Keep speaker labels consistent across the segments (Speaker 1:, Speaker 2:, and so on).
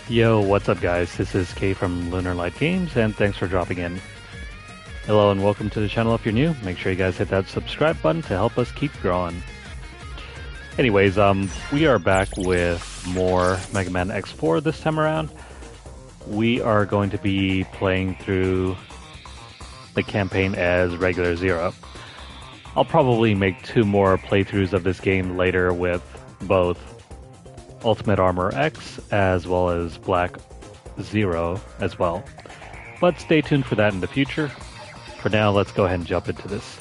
Speaker 1: Yo, what's up guys? This is Kay from Lunarlight Games and thanks for dropping in. Hello and welcome to the channel if you're new. Make sure you guys hit that subscribe button to help us keep growing. Anyways, we are back with more Mega Man X4 this time around. We are going to be playing through the campaign as regular Zero. I'll probably make 2 more playthroughs of this game later with both Ultimate Armor X as well as Black Zero as well. But stay tuned for that in the future. For now, let's go ahead and jump into this.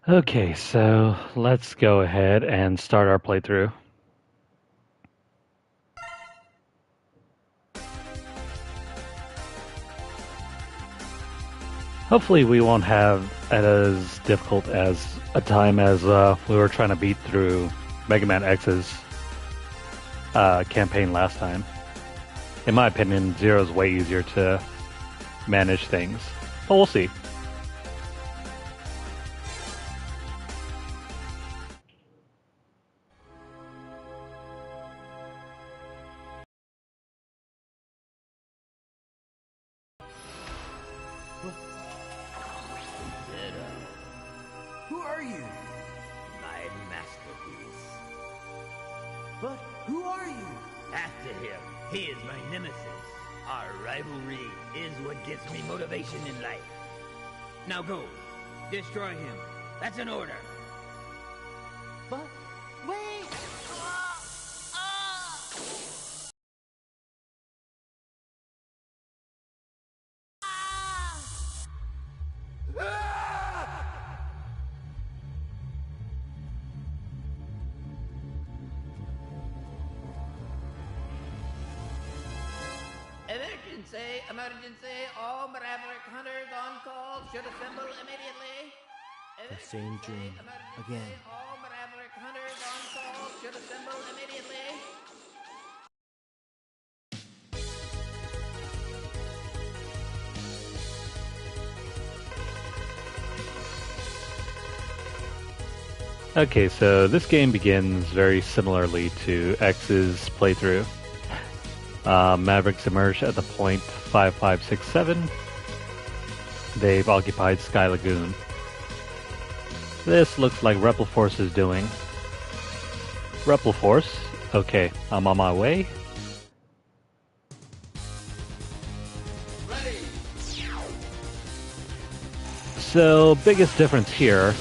Speaker 1: Okay, so let's go ahead and start our playthrough. Hopefully we won't have it as difficult as a time as we were trying to beat through Mega Man X's campaign last time. In my opinion, Zero's way easier to manage things, but we'll see.
Speaker 2: Who are you?
Speaker 3: My masterpiece.
Speaker 2: But who are you?
Speaker 3: After him, he is my nemesis. Our rivalry is what gives me motivation in life. Now go. Destroy him. That's an order.
Speaker 2: But wait!
Speaker 3: Emergency, all Maverick hunters on call should assemble immediately.
Speaker 2: The same dream again.
Speaker 3: All Maverick hunters on call should assemble immediately.
Speaker 1: Okay, so this game begins very similarly to X's playthrough. Mavericks emerged at the point 5567. They've occupied Sky Lagoon. This looks like Rebel Force is doing. Rebel Force? Okay, I'm on my way.
Speaker 3: Ready.
Speaker 1: So, biggest difference here.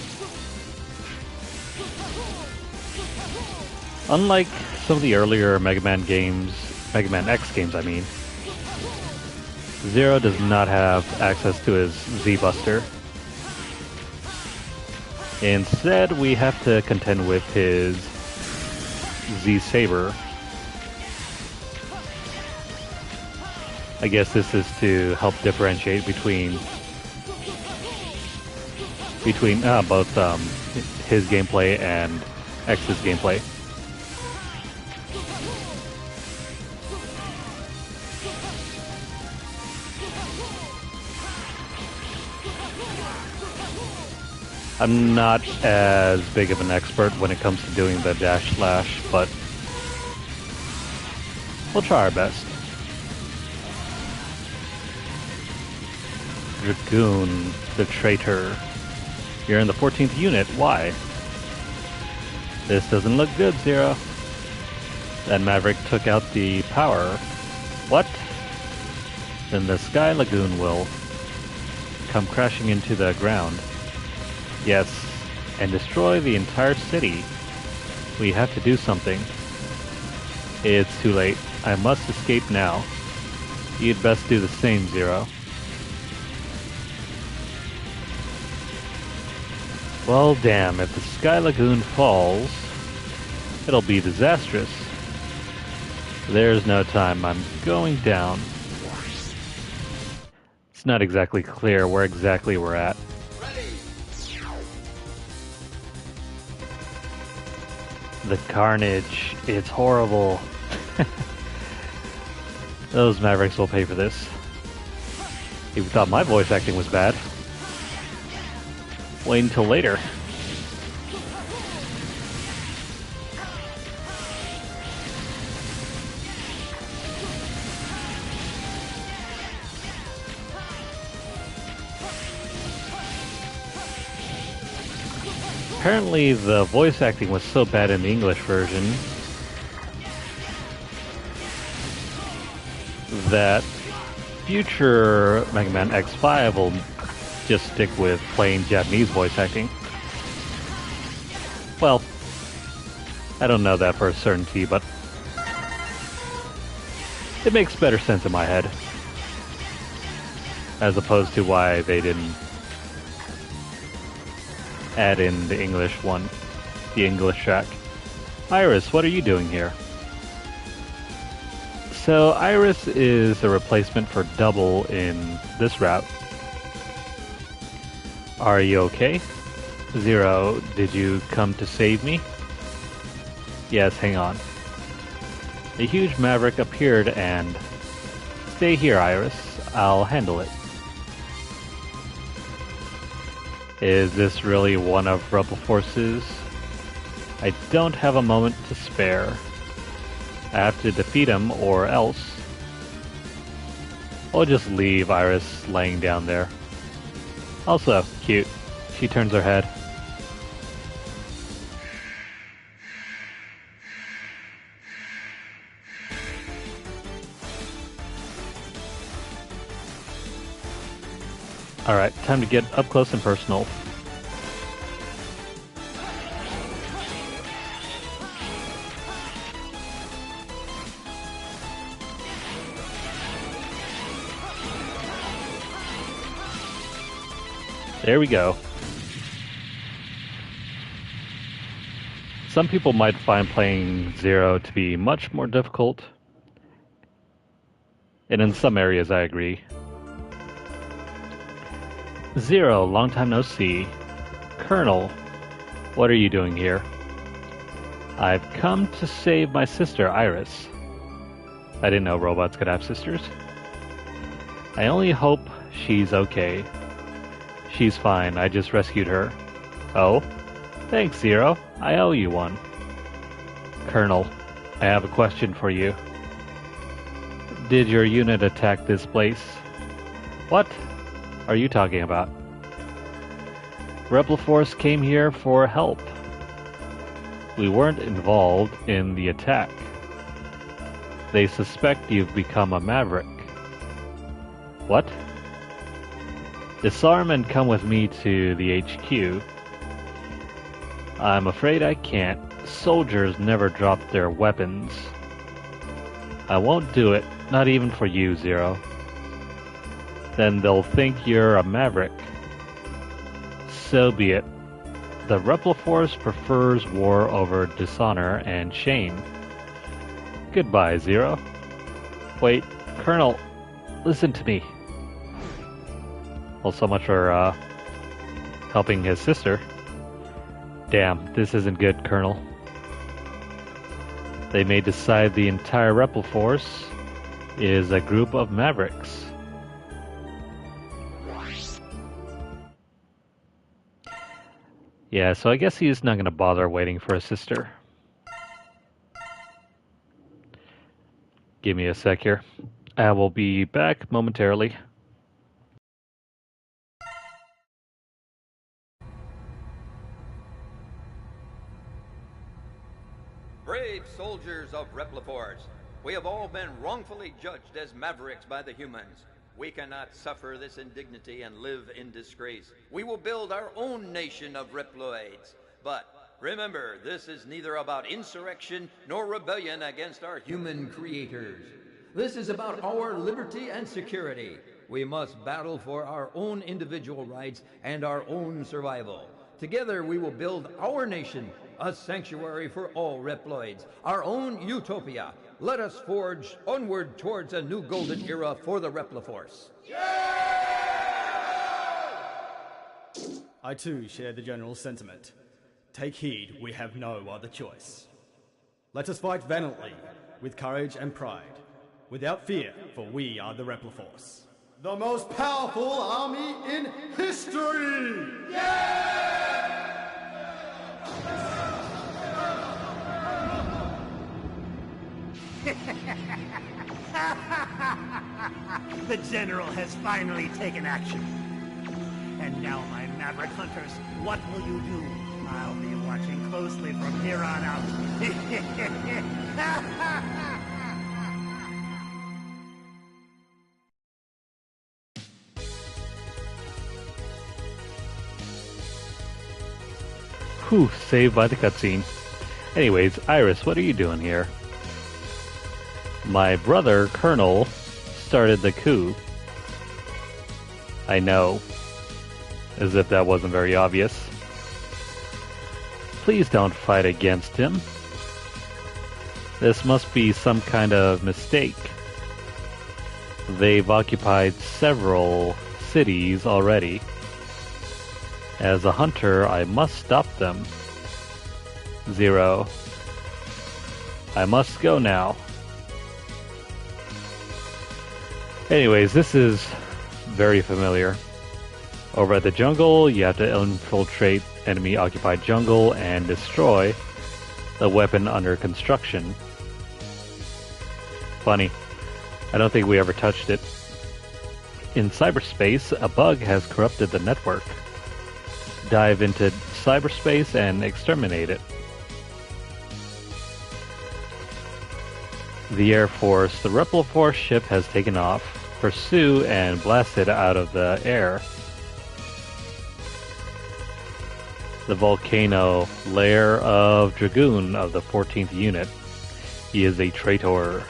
Speaker 1: Unlike some of the earlier Mega Man games, Mega Man X games I mean, Zero does not have access to his Z-Buster. Instead, we have to contend with his Z-Saber. I guess this is to help differentiate between both his gameplay and X's gameplay. I'm not as big of an expert when it comes to doing the dash slash, but we'll try our best. Dragoon, the traitor. You're in the 14th unit. Why? This doesn't look good, Zero. That Maverick took out the power. What? Then the Sky Lagoon will come crashing into the ground. Yes, and destroy the entire city. We have to do something. It's too late. I must escape now. You'd best do the same, Zero. Well, damn, if the Sky Lagoon falls, it'll be disastrous. There's no time. I'm going down. It's not exactly clear where exactly we're at. The carnage, it's horrible. Those Mavericks will pay for this. You thought my voice acting was bad. Wait until later. Apparently the voice acting was so bad in the English version that future Mega Man X5 will just stick with plain Japanese voice acting. Well, I don't know that for a certainty, but it makes better sense in my head. As opposed to why they didn't add in the English one, the English track. Iris, what are you doing here? So Iris is a replacement for Double in this route. Are you okay? Zero, did you come to save me? Yes, hang on. A huge Maverick appeared and... Stay here, Iris. I'll handle it. Is this really one of Rebel Force's? I don't have a moment to spare. I have to defeat him or else. I'll just leave Iris laying down there. Also, cute. She turns her head. Alright, time to get up close and personal. There we go. Some people might find playing Zero to be much more difficult. And in some areas I agree. Zero, long time no see. Colonel, what are you doing here? I've come to save my sister, Iris. I didn't know robots could have sisters. I only hope she's okay. She's fine, I just rescued her. Oh? Thanks, Zero. I owe you one. Colonel, I have a question for you. Did your unit attack this place? What are you talking about? Rebel Force came here for help. We weren't involved in the attack. They suspect you've become a Maverick. What? Disarm and come with me to the HQ. I'm afraid I can't. Soldiers never drop their weapons. I won't do it, not even for you, Zero. Then they'll think you're a Maverick. So be it. The Repliforce prefers war over dishonor and shame. Goodbye, Zero. Wait, Colonel, listen to me. Well, so much for helping his sister. Damn, this isn't good, Colonel. They may decide the entire Repliforce is a group of mavericks. Yeah, so I guess he's not going to bother waiting for his sister. Give me a sec here. I will be back momentarily.
Speaker 4: Brave soldiers of Repliforce, we have all been wrongfully judged as mavericks by the humans. We cannot suffer this indignity and live in disgrace. We will build our own nation of Reploids. But remember, this is neither about insurrection nor rebellion against our human creators. This is about our liberty and security. We must battle for our own individual rights and our own survival. Together we will build our nation, a sanctuary for all Reploids, our own utopia. Let us forge onward towards a new golden era for the Repliforce.
Speaker 5: I too share the general sentiment. Take heed, we have no other choice. Let us fight valiantly, with courage and pride, without fear, for we are the Repliforce.
Speaker 6: The most powerful army in history!
Speaker 7: The General has finally taken action. And now, my Maverick Hunters, what will you do? I'll be watching closely from here on out.
Speaker 1: Whew, saved by the cutscene. Anyways, Iris, what are you doing here? My brother, Colonel, started the coup. I know. As if that wasn't very obvious. Please don't fight against him. This must be some kind of mistake. They've occupied several cities already. As a hunter, I must stop them. Zero. I must go now. Anyways, this is very familiar. Over at the jungle, you have to infiltrate enemy-occupied jungle and destroy the weapon under construction. Funny. I don't think we ever touched it. In cyberspace, a bug has corrupted the network. Dive into cyberspace and exterminate it. The Air Force, the Repliforce ship has taken off. Pursue and blast it out of the air. The volcano lair of Dragoon of the 14th Unit. He is a traitor.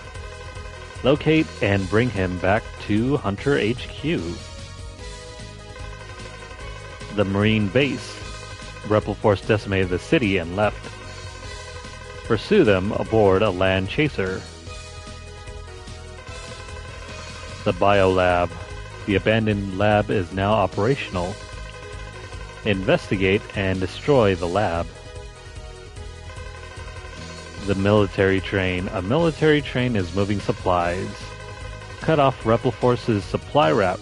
Speaker 1: Locate and bring him back to Hunter HQ. The Marine Base. Repliforce decimated the city and left. Pursue them aboard a land chaser. The Biolab. The abandoned lab is now operational. Investigate and destroy the lab. The military train. A military train is moving supplies. Cut off Repliforce's supply route.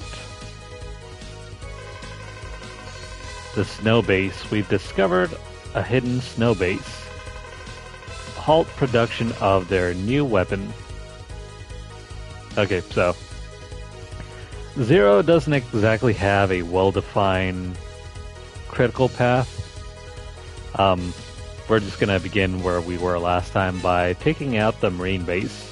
Speaker 1: The snow base. We've discovered a hidden snow base. Halt production of their new weapon. Okay, so Zero doesn't exactly have a well-defined critical path. We're just gonna begin where we were last time by taking out the Marine base.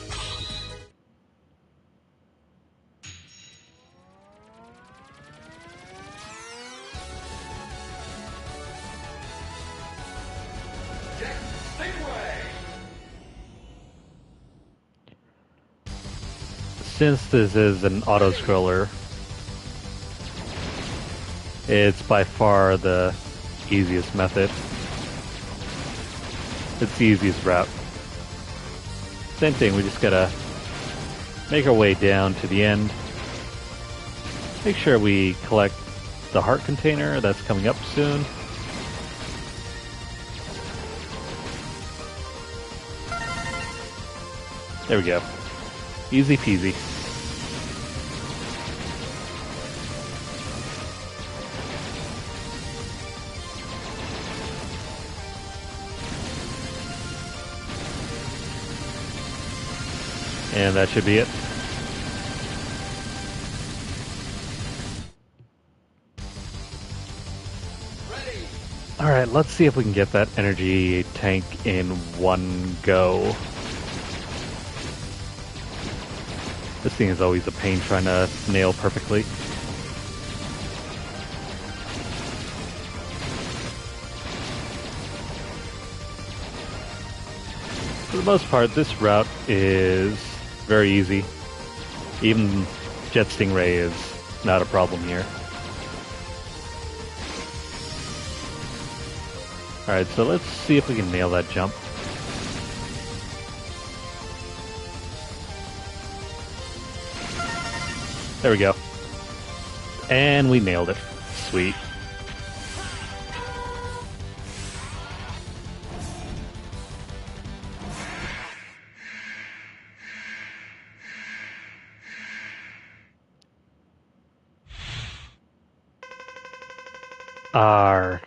Speaker 1: Since this is an auto-scroller, it's by far the easiest method. It's the easiest route. Same thing, we just gotta make our way down to the end. Make sure we collect the heart container that's coming up soon. There we go. Easy peasy. And that should be it. Alright, let's see if we can get that energy tank in one go. This thing is always a pain trying to nail perfectly. For the most part, this route is very easy. Even Jet Stingray is not a problem here. Alright, so let's see if we can nail that jump. There we go. And we nailed it. Sweet.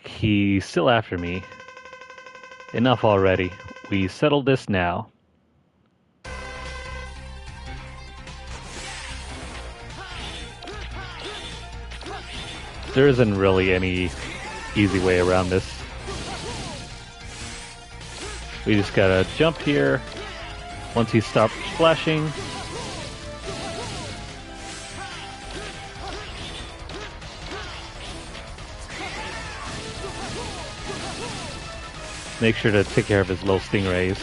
Speaker 1: He's still after me. Enough already. We settled this now. There isn't really any easy way around this. We just gotta jump here. Once he stops splashing, make sure to take care of his little stingrays.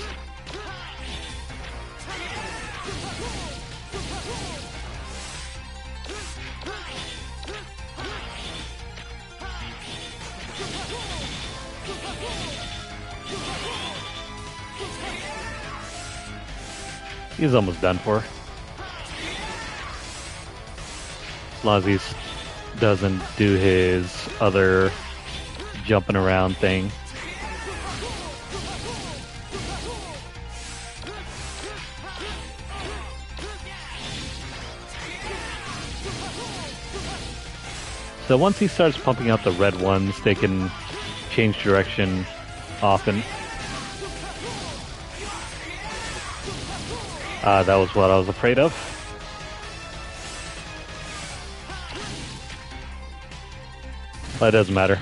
Speaker 1: He's almost done for. As long as he doesn't do his other jumping around thing. So once he starts pumping out the red ones, they can change direction often. That was what I was afraid of. But it doesn't matter.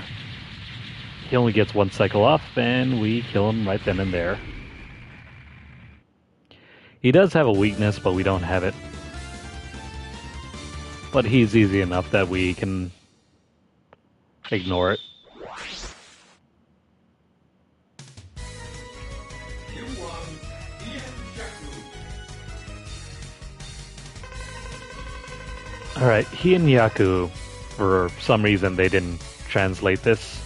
Speaker 1: He only gets one cycle off, and we kill him right then and there. He does have a weakness, but we don't have it. But he's easy enough that we can ignore it. Alright, he and Yaku, for some reason they didn't translate this.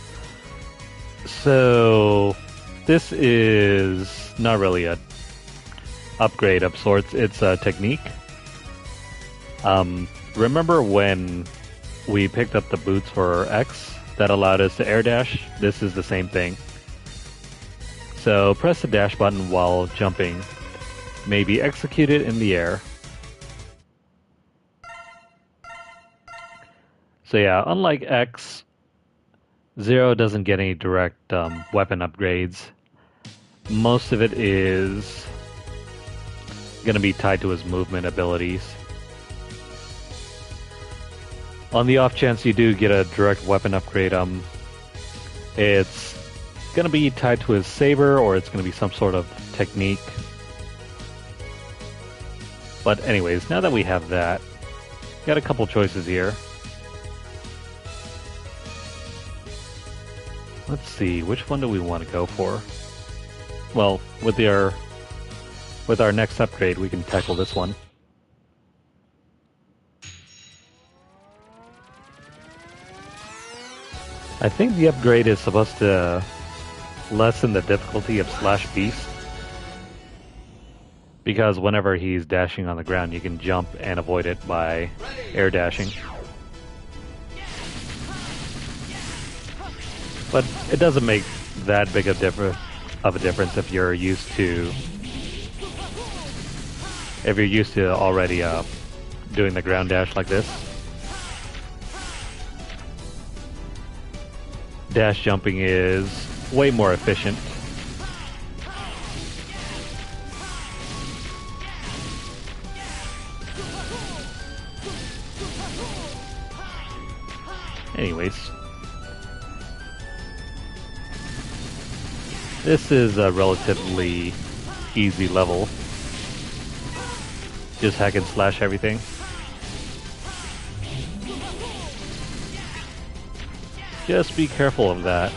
Speaker 1: So this is not really a upgrade of sorts, it's a technique. Remember when we picked up the boots for X that allowed us to air dash? This is the same thing. So press the dash button while jumping. Maybe execute it in the air. So yeah, unlike X, Zero doesn't get any direct weapon upgrades. Most of it is going to be tied to his movement abilities. On the off chance you do get a direct weapon upgrade, it's going to be tied to his saber, or it's going to be some sort of technique. But anyways, now that we have that, we got a couple choices here. Let's see, which one do we want to go for? Well, with our next upgrade, we can tackle this one. I think the upgrade is supposed to lessen the difficulty of Slash Beast. Because whenever he's dashing on the ground, you can jump and avoid it by air dashing. But it doesn't make that big of a difference if you're used to already doing the ground dash like this. Dash jumping is way more efficient. Anyways, this is a relatively easy level. Just hack and slash everything. Just be careful of that.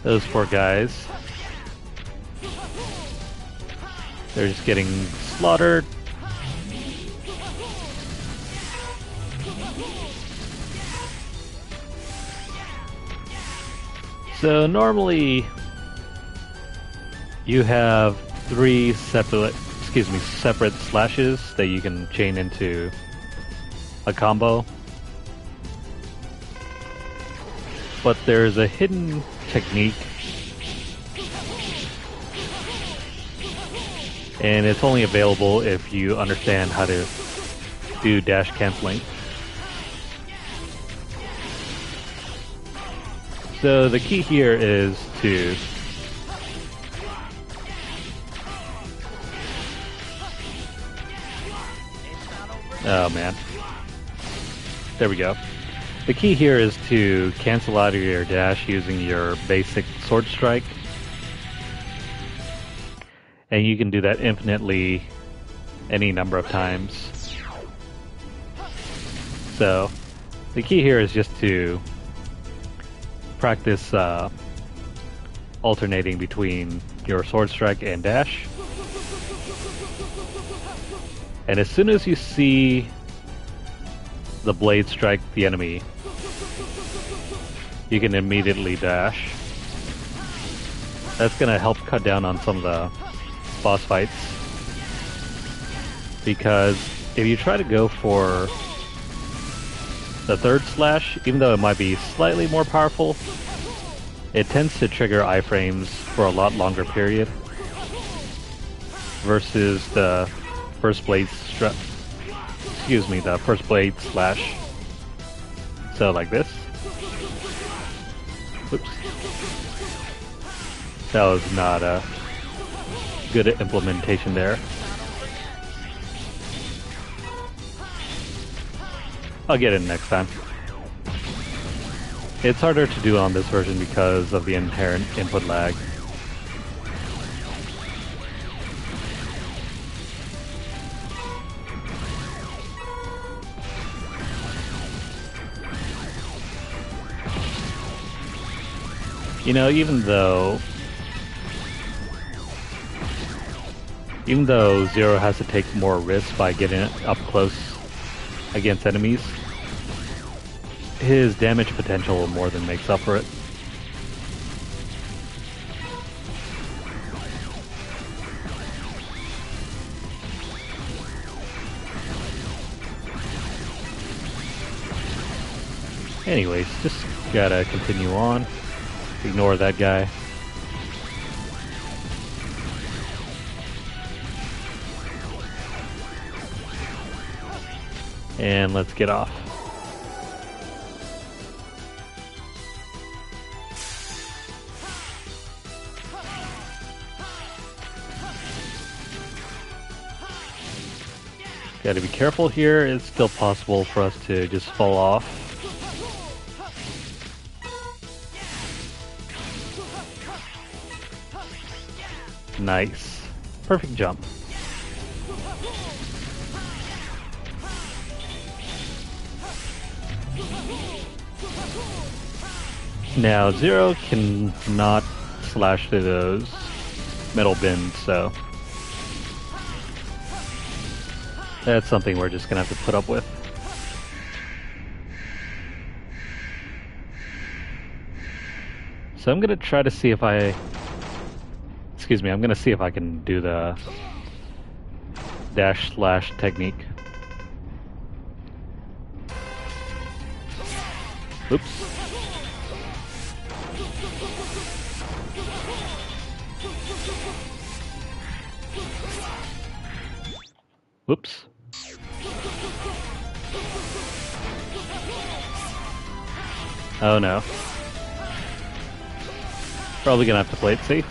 Speaker 1: Those poor guys. They're just getting slaughtered. So normally you have three separate slashes that you can chain into a combo. But there's a hidden technique, and it's only available if you understand how to do dash canceling. So the key here is to oh man, there we go. The key here is to cancel out of your dash using your basic sword strike. And you can do that infinitely any number of times. So the key here is just to practice alternating between your sword strike and dash. And as soon as you see the blade strike the enemy, you can immediately dash. That's going to help cut down on some of the boss fights. Because if you try to go for the third slash, even though it might be slightly more powerful, it tends to trigger iframes for a lot longer period versus the first blade slash. So like this. Oops. That was not a good implementation there. I'll get it next time. It's harder to do on this version because of the inherent input lag. You know, even though Zero has to take more risks by getting up close against enemies, his damage potential more than makes up for it. Anyways, just gotta continue on. Ignore that guy. And let's get off. Gotta be careful here. It's still possible for us to just fall off. Nice. Perfect jump. Now, Zero cannot slash through those metal bins, so that's something we're just gonna have to put up with. So I'm gonna try to see if I'm gonna see if I can do the dash slash technique. Oops. Whoops. Oh no. Probably gonna have to play it safe.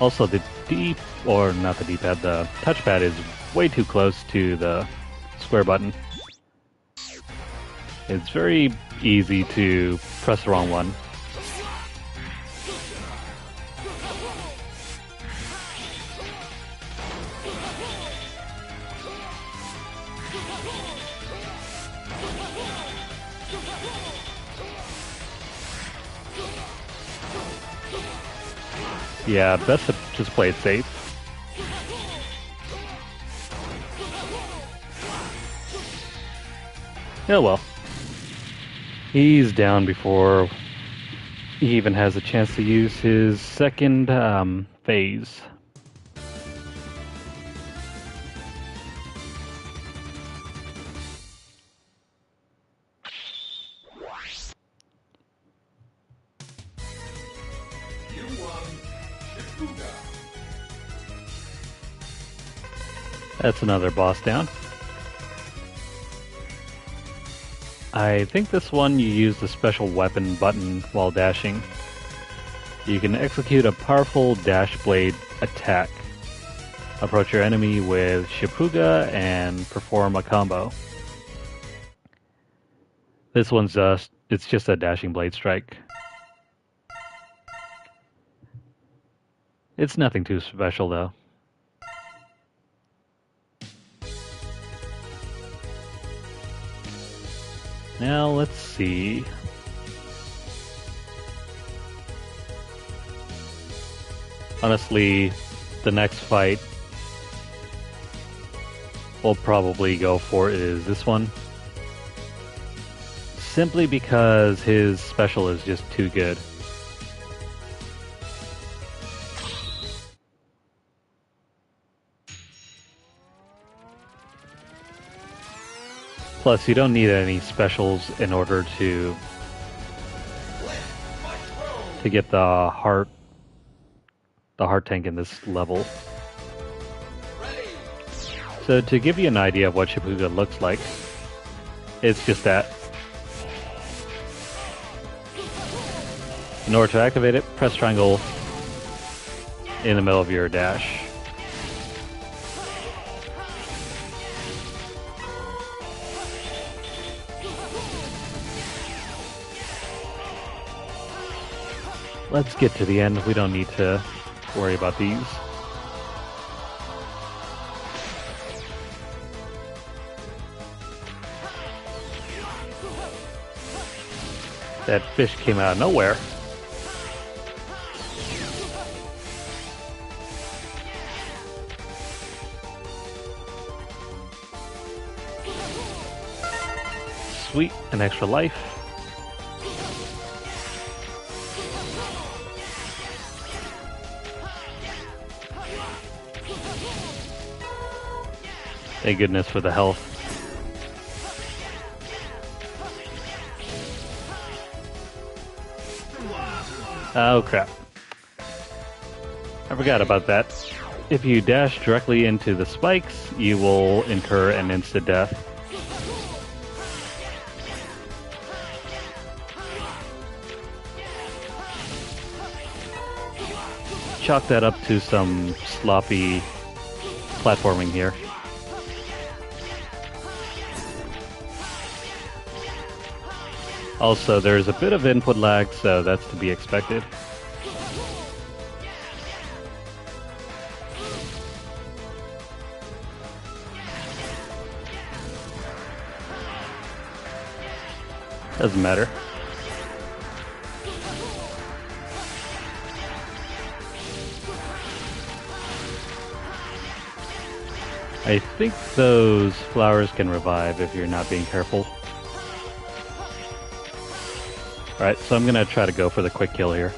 Speaker 1: Also, the D-pad, the touchpad is way too close to the square button. It's very easy to press the wrong one. Yeah, best to just play it safe. Oh well. He's down before he even has a chance to use his second phase. That's another boss down. I think this one you use the special weapon button while dashing. You can execute a powerful dash blade attack. Approach your enemy with Shipuga and perform a combo. This one's it's just a dashing blade strike. It's nothing too special though. Now let's see. Honestly, the next fight we'll probably go for is this one. Simply because his special is just too good. Plus, you don't need any specials in order to get the heart tank in this level. So to give you an idea of what Shipuga looks like, it's just that. In order to activate it, press triangle in the middle of your dash. Let's get to the end. We don't need to worry about these. That fish came out of nowhere. Sweet, an extra life. Thank goodness for the health. Oh crap. I forgot about that. If you dash directly into the spikes, you will incur an instant death. Chalk that up to some sloppy platforming here. Also, there's a bit of input lag, so that's to be expected. Doesn't matter. I think those flowers can revive if you're not being careful. Alright, so I'm gonna try to go for the quick kill here.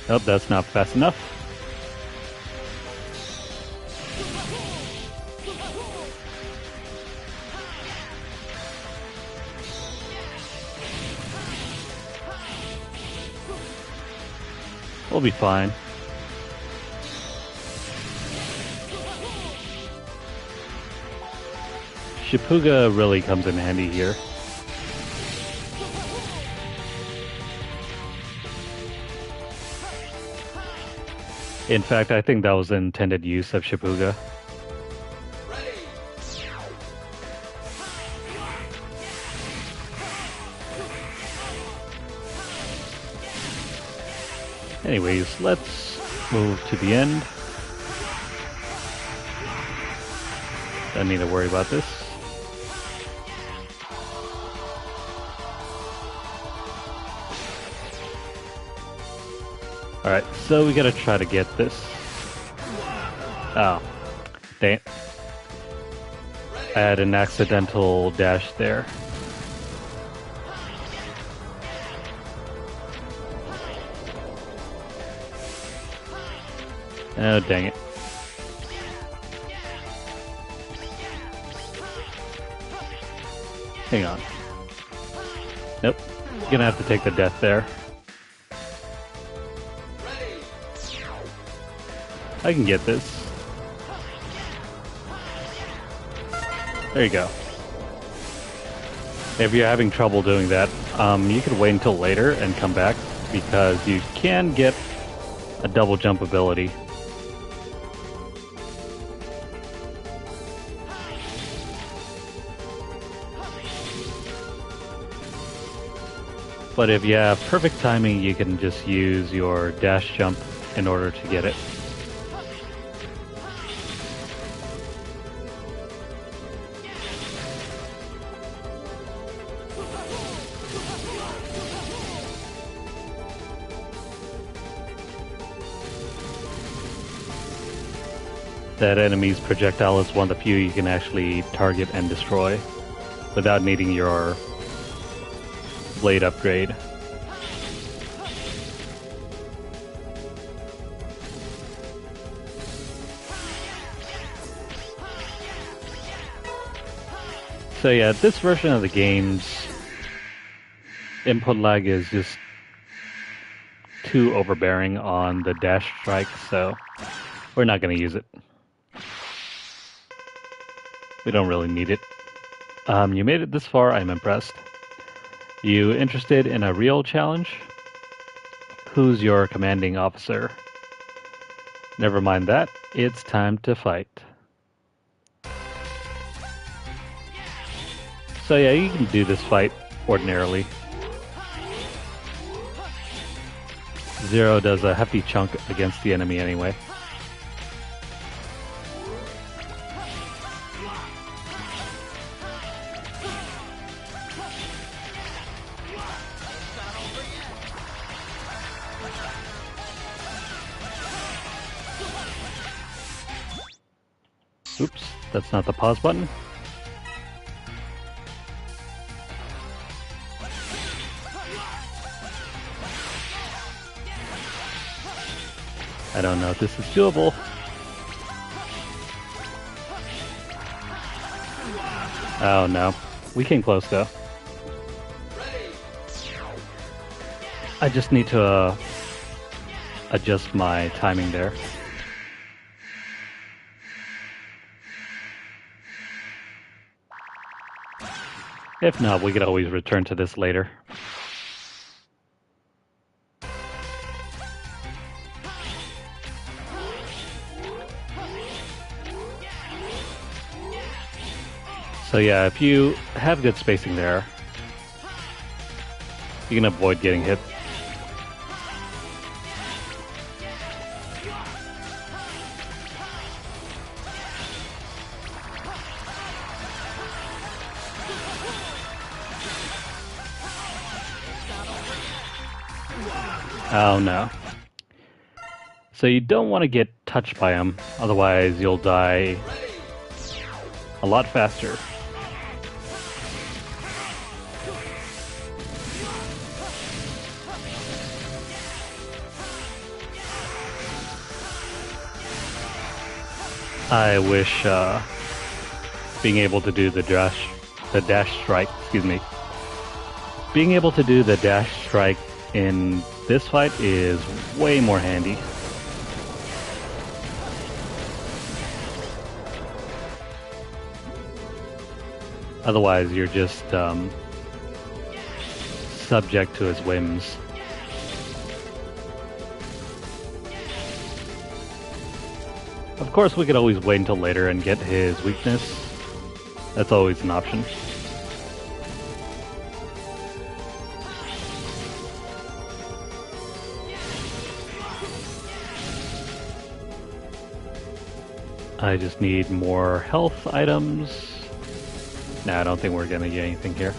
Speaker 1: Nope, that's not fast enough. We'll be fine. Shipuga really comes in handy here. In fact, I think that was the intended use of Shipuga. Anyways, let's move to the end. Don't need to worry about this. Alright, so we gotta try to get this. Oh, dang it. I had an accidental dash there. Oh, dang it. Hang on. Nope. Gonna have to take the death there. I can get this. There you go. If you're having trouble doing that, you could wait until later and come back, because you can get a double jump ability. But if you have perfect timing, you can just use your dash jump in order to get it. That enemy's projectile is one of the few you can actually target and destroy without needing your blade upgrade. So yeah, this version of the game's input lag is just too overbearing on the dash strike, so we're not going to use it. We don't really need it. You made it this far, I'm impressed. You interested in a real challenge? Who's your commanding officer? Never mind that, it's time to fight. So yeah, you can do this fight ordinarily. Zero does a hefty chunk against the enemy anyway. Oops, that's not the pause button. I don't know if this is doable. Oh no, we came close though. I just need to adjust my timing there. If not, we could always return to this later. So yeah, if you have good spacing there, you can avoid getting hit. Oh no. So you don't want to get touched by them, otherwise you'll die a lot faster. I wish being able to do the dash strike, excuse me. Being able to do the dash strike in this fight is way more handy. Otherwise, you're just subject to his whims. Of course, we could always wait until later and get his weakness. That's always an option. I just need more health items. Nah, I don't think we're gonna get anything here.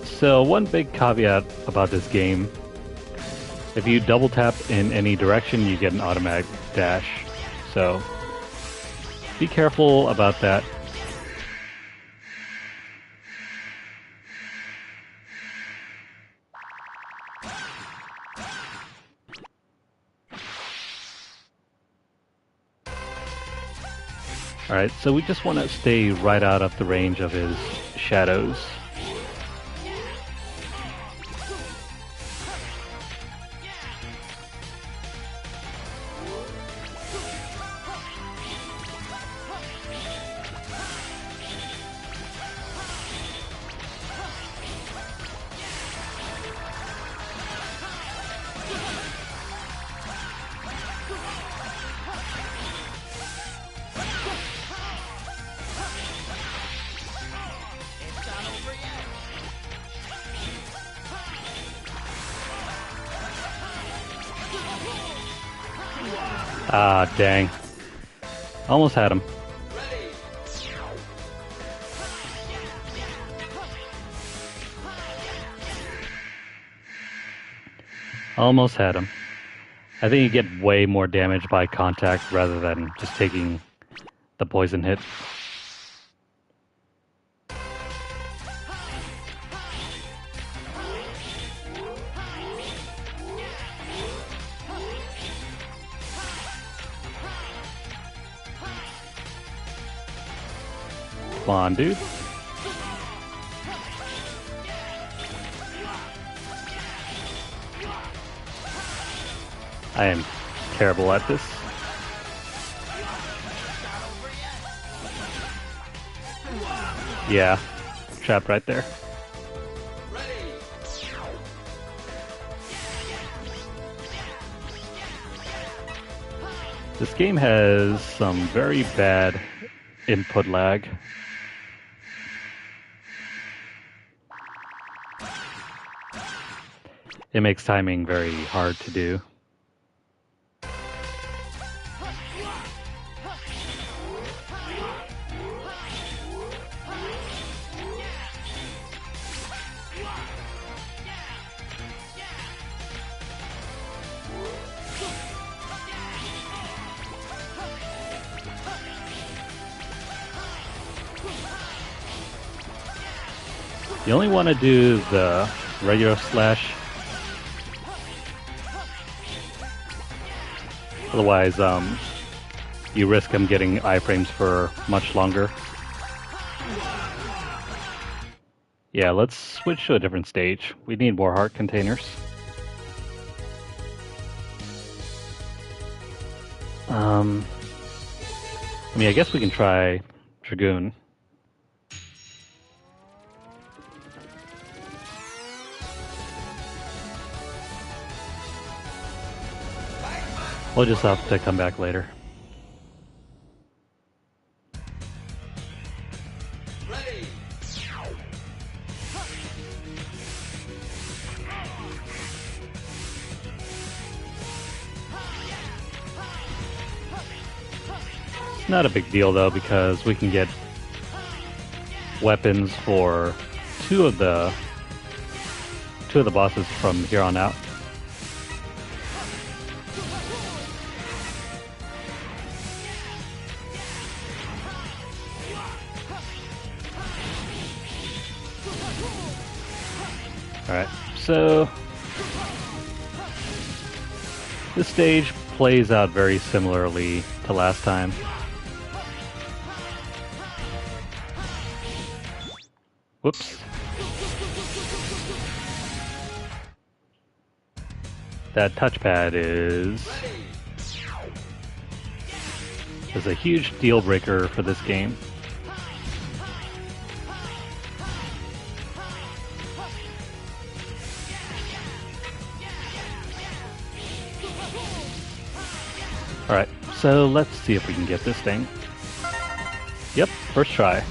Speaker 1: So one big caveat about this game, if you double tap in any direction, you get an automatic dash. So be careful about that. Alright, so we just want to stay right out of the range of his shadows. Ah, dang. Almost had him. Almost had him. I think you get way more damage by contact rather than just taking the poison hit. Come on, dude. I am terrible at this. Yeah, trapped right there. This game has some very bad input lag. It makes timing very hard to do. You only want to do the regular slash. Otherwise, you risk him getting iframes for much longer. Yeah, let's switch to a different stage. We need more heart containers. I mean, I guess we can try Dragoon. We'll just have to come back later.
Speaker 4: Ready.
Speaker 1: Not a big deal though, because we can get weapons for two of the bosses from here on out. Alright, so this stage plays out very similarly to last time. Whoops. That touchpad is a huge deal breaker for this game. Alright, so let's see if we can get this thing. Yep, first try.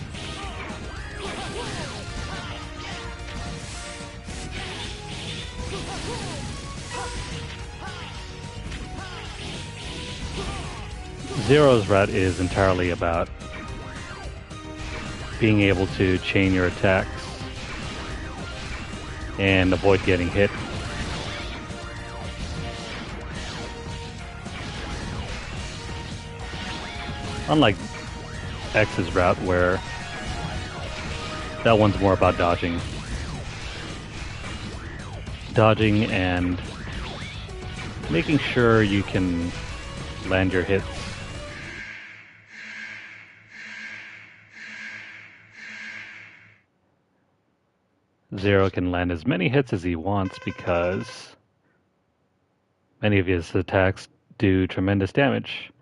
Speaker 1: Zero's route is entirely about being able to chain your attacks and avoid getting hit. Unlike X's route, where that one's more about dodging. Dodging and making sure you can land your hits. Zero can land as many hits as he wants because many of his attacks do tremendous damage.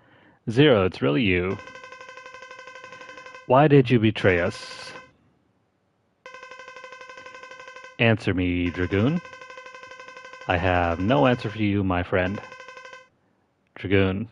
Speaker 1: Zero, it's really you. Why did you betray us? Answer me, Dragoon. I have no answer for you, my friend. Dragoon.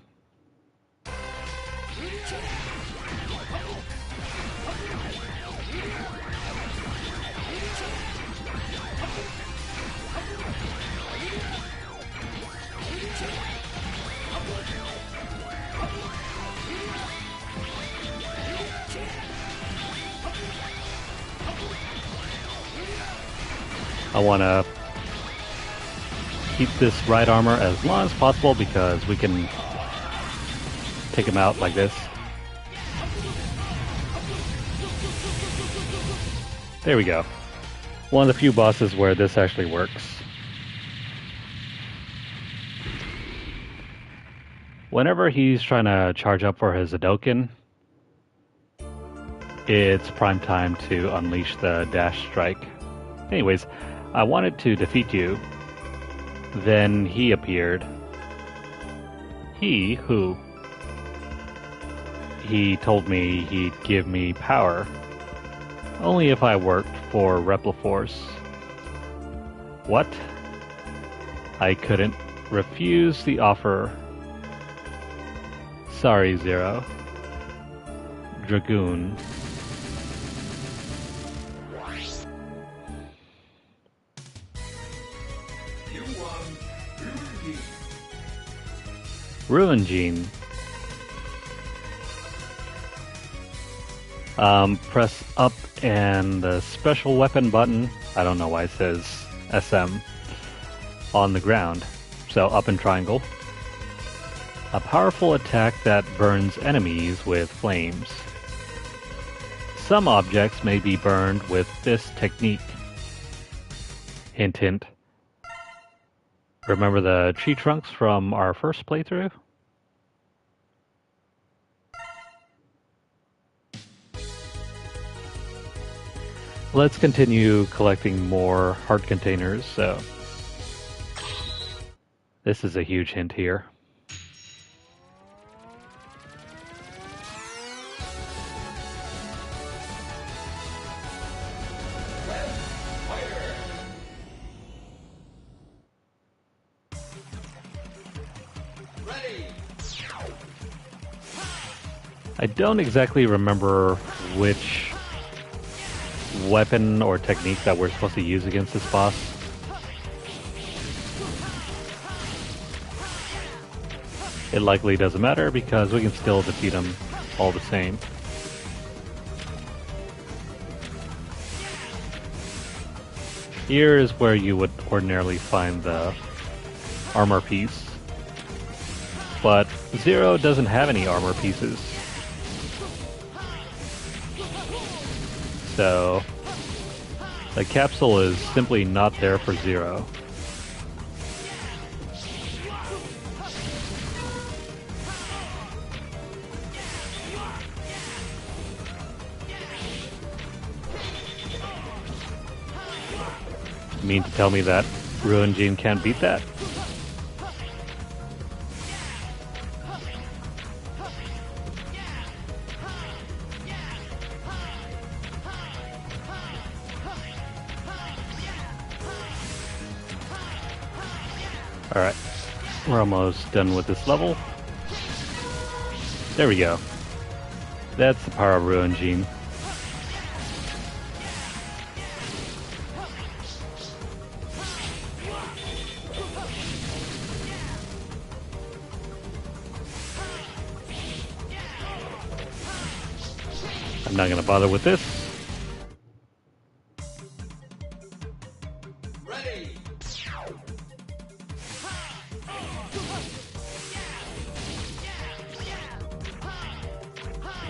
Speaker 1: I want to keep this right armor as long as possible because we can take him out like this. There we go. One of the few bosses where this actually works. Whenever he's trying to charge up for his Hadoken, it's prime time to unleash the dash strike. Anyways, I wanted to defeat you. Then he appeared. He? Who? He told me he'd give me power. Only if I worked for Repliforce. What? I couldn't refuse the offer. Sorry, Zero. Dragoon. Ruin Gene. Press up and the special weapon button, I don't know why it says SM, on the ground. So up and triangle. A powerful attack that burns enemies with flames. Some objects may be burned with this technique. Hint hint. Remember the tree trunks from our first playthrough? Let's continue collecting more heart containers, so this is a huge hint here. I don't exactly remember which weapon or technique that we're supposed to use against this boss. It likely doesn't matter because we can still defeat him all the same. Here is where you would ordinarily find the armor piece, but Zero doesn't have any armor pieces. So the capsule is simply not there for Zero. You mean to tell me that Ruin Gene can't beat that? Alright, we're almost done with this level. There we go. That's the power of Ruin Gene. I'm not going to bother with this.
Speaker 6: Ready.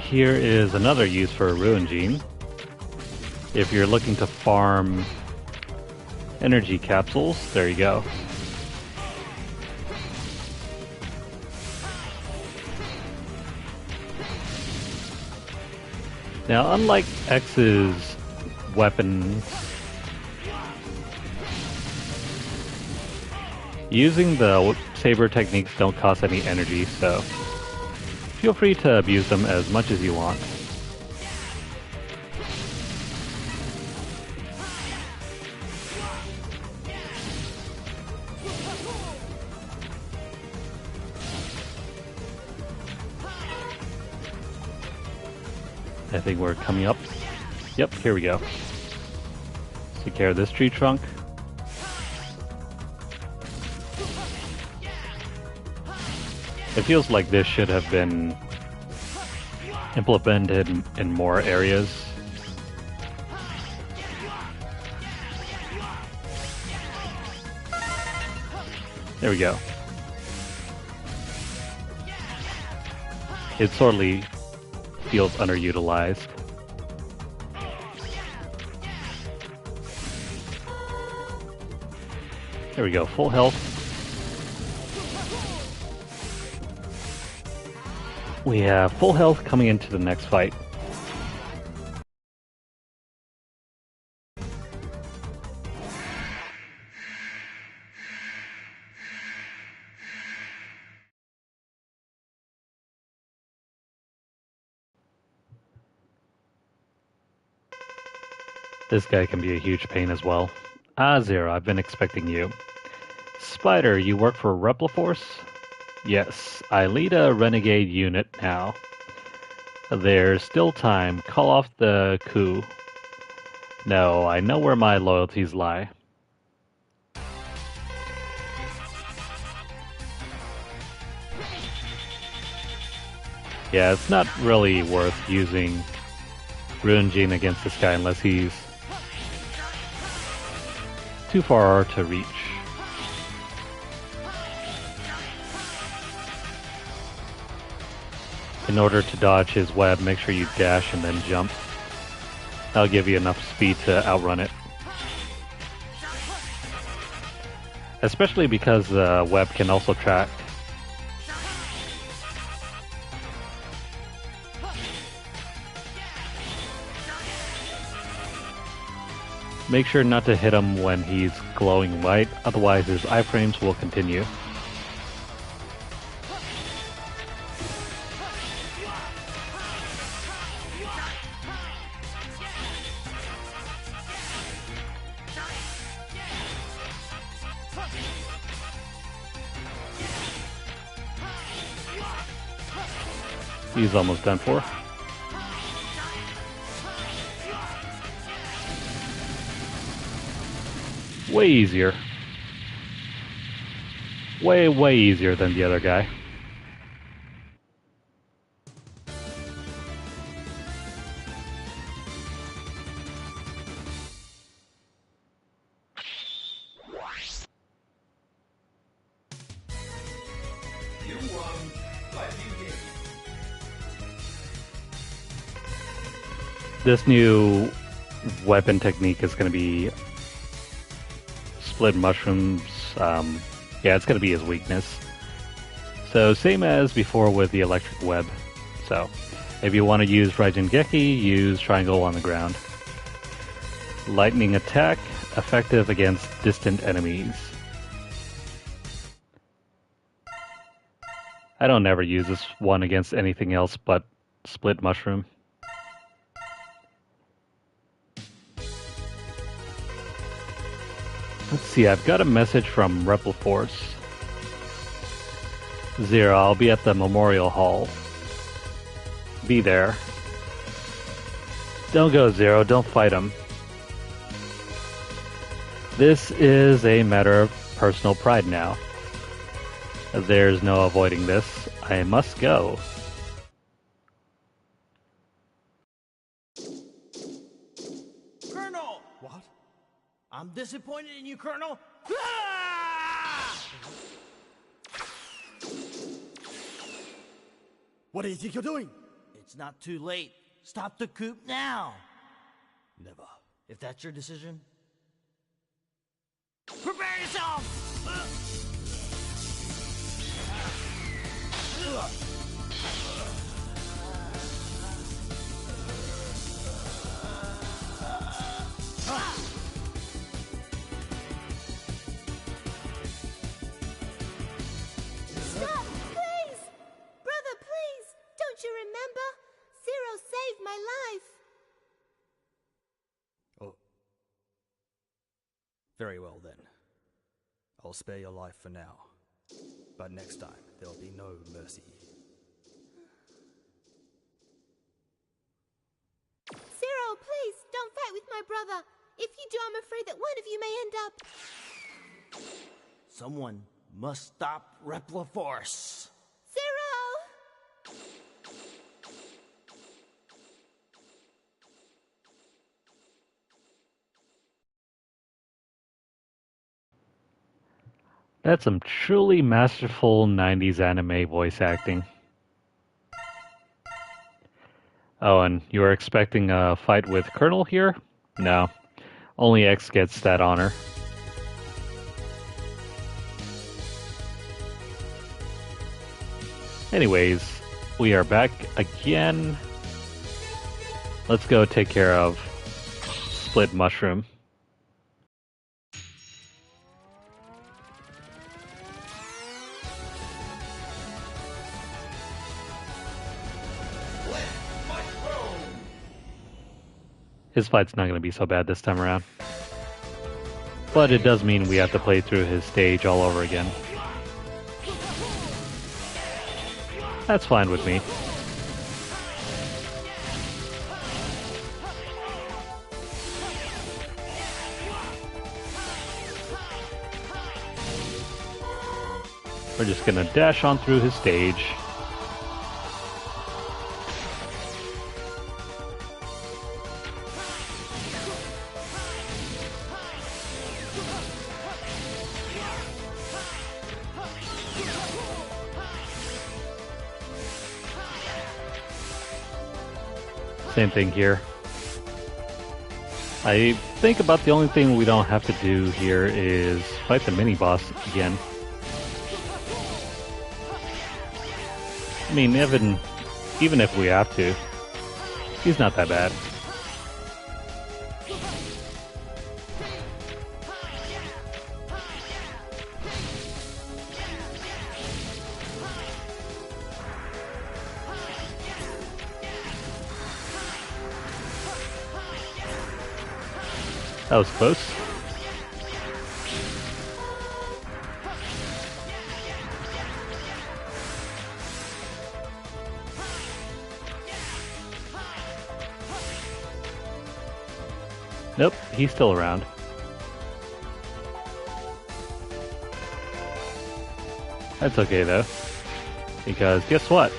Speaker 1: Here is another use for a Ruin Gene. If you're looking to farm energy capsules, there you go. Now, unlike X's weapons, using the saber techniques don't cost any energy, so feel free to abuse them as much as you want. I think we're coming up. Yep, here we go. Take care of this tree trunk. It feels like this should have been implemented in more areas. There we go. It sorely feels underutilized. There we go, full health. We have full health coming into the next fight. This guy can be a huge pain as well. Ah, Zero, I've been expecting you. Spider, you work for Repliforce? Yes, I lead a renegade unit now. There's still time. Call off the coup. No, I know where my loyalties lie. Yeah, it's not really worth using Ruin Gene against this guy unless he's too far to reach. In order to dodge his web, make sure you dash and then jump. That'll give you enough speed to outrun it. Especially because the web can also track. Make sure not to hit him when he's glowing white, otherwise his iframes will continue. He's almost done for. Way easier. Way easier than the other guy. This new weapon technique is going to be split mushrooms. Yeah, it's going to be his weakness. So same as before with the electric web. So if you want to use Raijengeki, use triangle on the ground. Lightning attack, effective against distant enemies. I don't ever use this one against anything else but split mushroom. Let's see, I've got a message from Repliforce. Zero, I'll be at the Memorial Hall. Be there. Don't go, Zero, don't fight him. This is a matter of personal pride now. There's no avoiding this. I must go.
Speaker 2: Colonel! What? I'm disappointed in you, Colonel. Ah! What do you think you're doing? It's not too late. Stop the coup now. Never. If that's your decision, prepare yourself!
Speaker 8: Stop, please! Brother, please! Don't you remember? Zero saved my life.
Speaker 5: Oh. Very well then. I'll spare your life for now. But next time, there'll be no mercy.
Speaker 8: Zero, please, don't fight with my brother. If you do, I'm afraid that one of you may end up...
Speaker 2: Someone must stop Repliforce.
Speaker 8: Zero!
Speaker 1: That's some truly masterful 90s anime voice acting. Oh, and you were expecting a fight with Colonel here? No. Only X gets that honor. Anyways, we are back again. Let's go take care of Split Mushroom. His fight's not going to be so bad this time around. But it does mean we have to play through his stage all over again. That's fine with me. We're just going to dash on through his stage. Same thing here. I think about the only thing we don't have to do here is fight the mini-boss again. I mean, even if we have to, he's not that bad. That was close. Nope, he's still around. That's okay though, because guess what?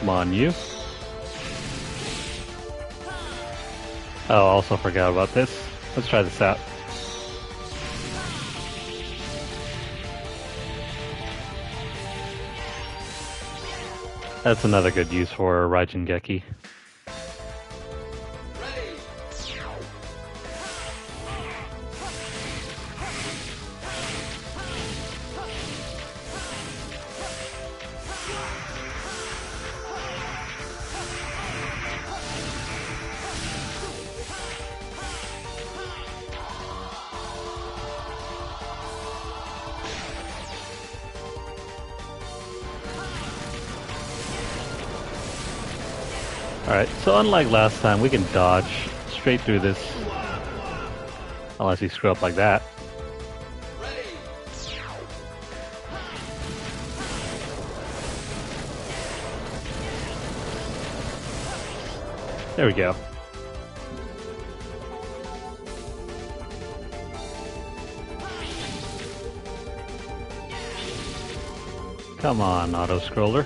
Speaker 1: Come on, you. Oh, also forgot about this. Let's try this out. That's another good use for Raijengeki. Alright, so unlike last time, we can dodge straight through this. Unless you screw up like that. There we go. Come on, auto-scroller.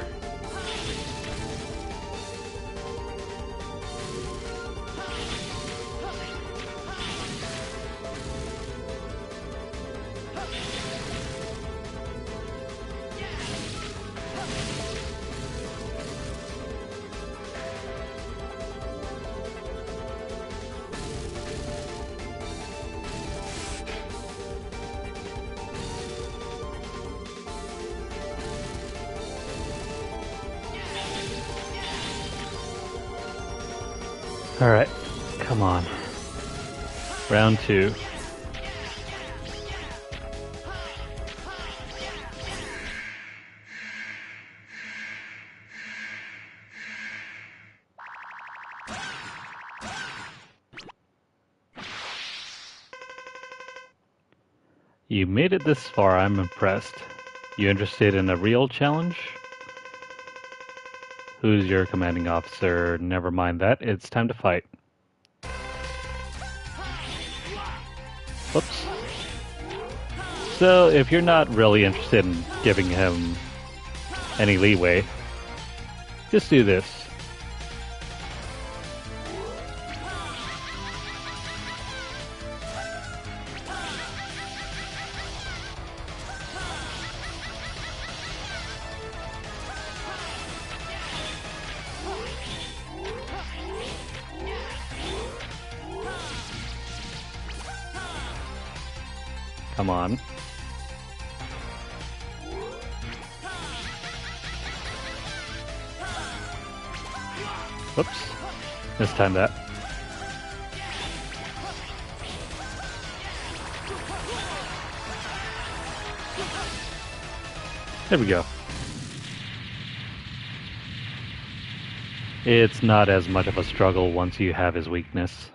Speaker 1: Alright, come on. Round 2. You made it this far, I'm impressed. You interested in a real challenge? Who's your commanding officer? Never mind that, it's time to fight. Whoops. So, if you're not really interested in giving him any leeway, just do this. Come on. Whoops. Mistimed that. There we go. It's not as much of a struggle once you have his weakness.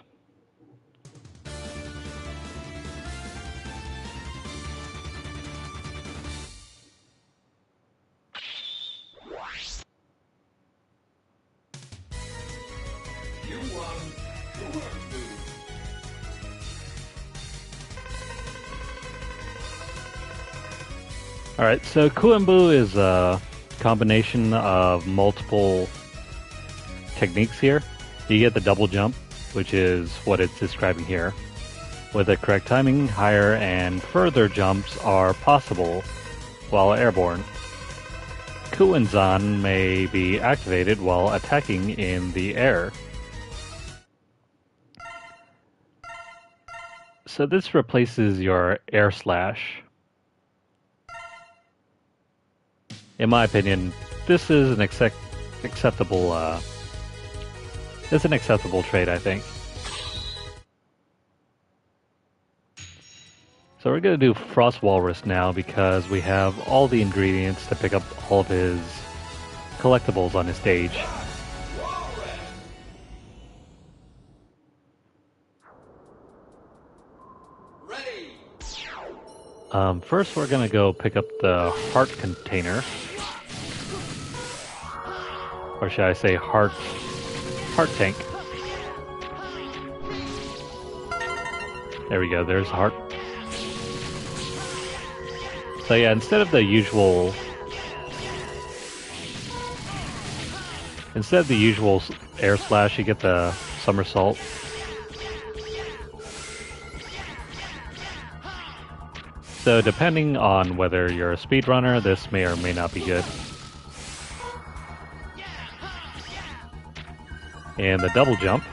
Speaker 1: Alright, so Kuenbu is a combination of multiple techniques here. You get the double jump, which is what it's describing here. With the correct timing, higher and further jumps are possible while airborne. Kuenzan may be activated while attacking in the air. So this replaces your air slash. In my opinion, this is an acceptable trade, I think. So we're going to do Frost Walrus now because we have all the ingredients to pick up all of his collectibles on his stage. First we're going to go pick up the heart container. Or should I say heart tank. There we go, there's heart. So yeah, instead of the usual Instead of the usual air slash, you get the somersault. So depending on whether you're a speedrunner, this may or may not be good. And the double jump,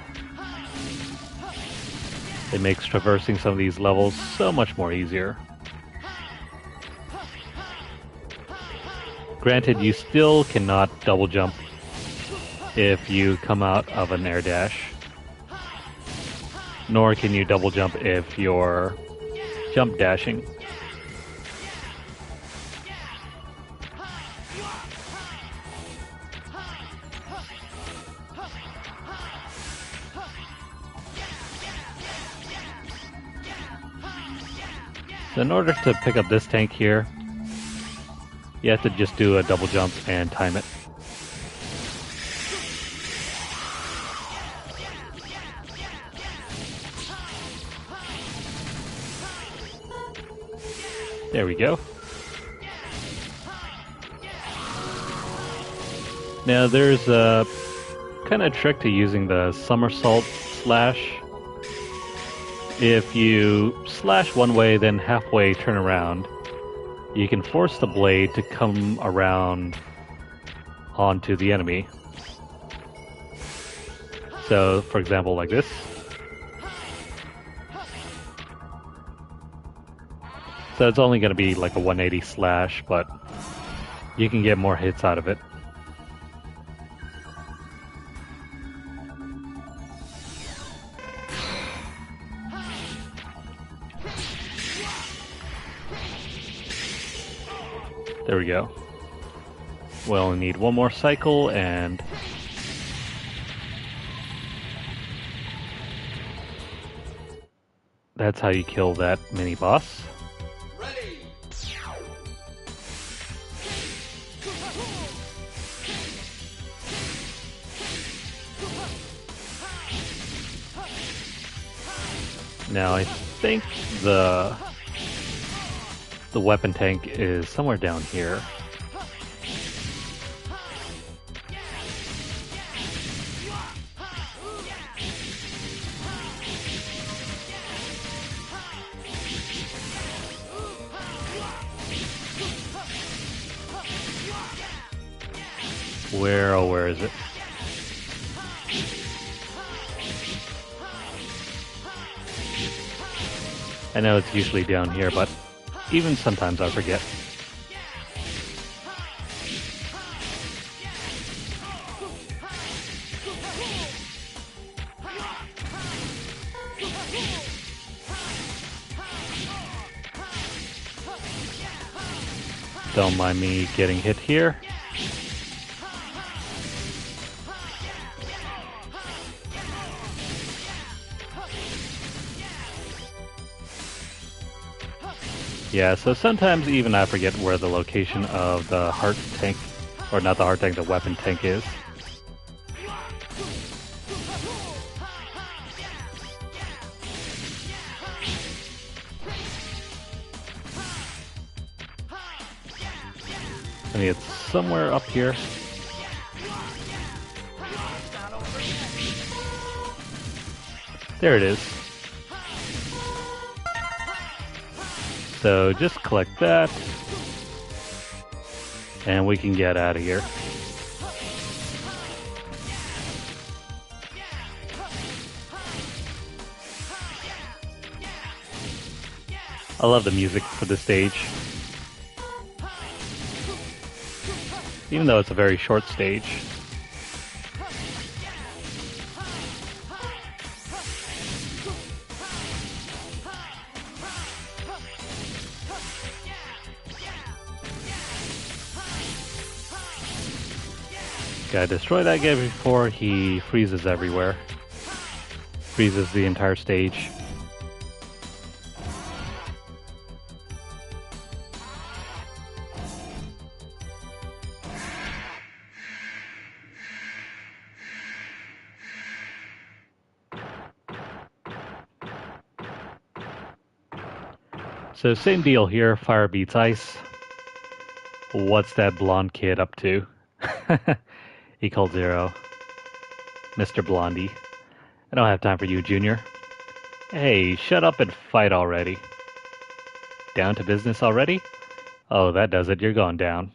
Speaker 1: it makes traversing some of these levels so much more easier. Granted, you still cannot double jump if you come out of an air dash, nor can you double jump if you're jump dashing. So in order to pick up this tank here, you have to just do a double jump and time it. There we go. Now there's a kind of trick to using the somersault slash. If you slash one way, then halfway turn around, you can force the blade to come around onto the enemy. So, for example, like this. So it's only going to be like a 180 slash, but you can get more hits out of it. There we go. We only need one more cycle, and that's how you kill that mini boss.
Speaker 4: Ready.
Speaker 1: Now I think the weapon tank is somewhere down here. Where is it? I know it's usually down here, but even sometimes I forget. Don't mind me getting hit here. Yeah, so sometimes even I forget where the location of the heart tank, or not the heart tank, the weapon tank is. I mean, it's somewhere up here. There it is. So just collect that, and we can get out of here. I love the music for this stage. Even though it's a very short stage. Gotta destroy that guy before he freezes everywhere. Freezes the entire stage. So same deal here, fire beats ice. What's that blonde kid up to? He called Zero. Mr. Blondie. I don't have time for you, Junior. Hey, shut up and fight already. Down to business already? Oh, that does it. You're going down.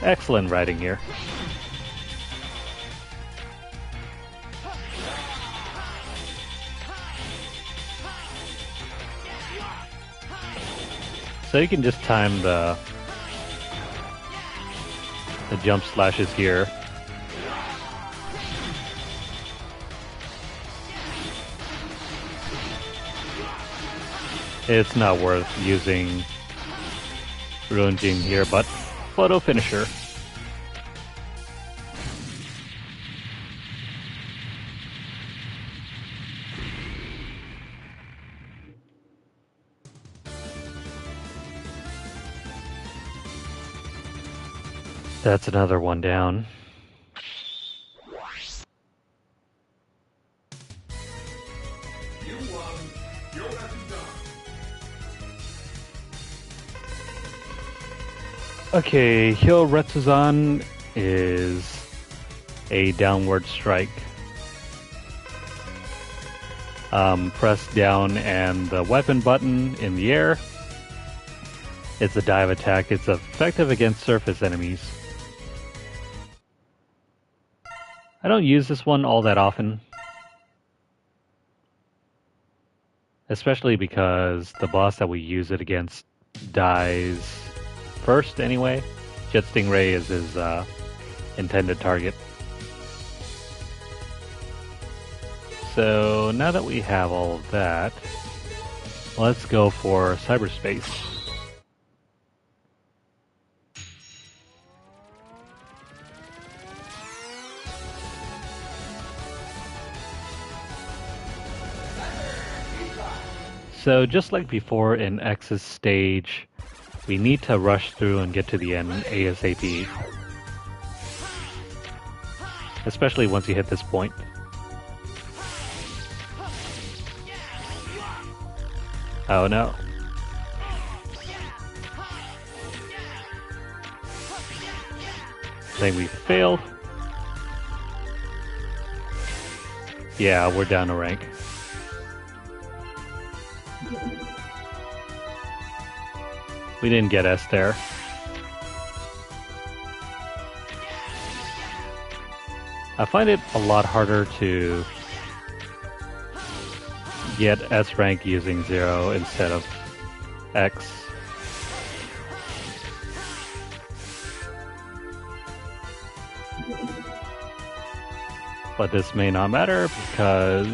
Speaker 1: Excellent writing here. So you can just time the jump slashes here. It's not worth using Ruin Gene here, but photo finisher. That's another one down. Okay, Hyo Retsuzan is a downward strike. Press down and the weapon button in the air. It's a dive attack. It's effective against surface enemies. I don't use this one all that often. Especially because the boss that we use it against dies first anyway. Jet Stingray is his intended target. So now that we have all of that, let's go for cyberspace. So just like before in X's stage, we need to rush through and get to the end ASAP. Especially once you hit this point. Oh no. I think we failed. Yeah, we're down a rank. We didn't get S there. I find it a lot harder to get S rank using 0 instead of X. But this may not matter because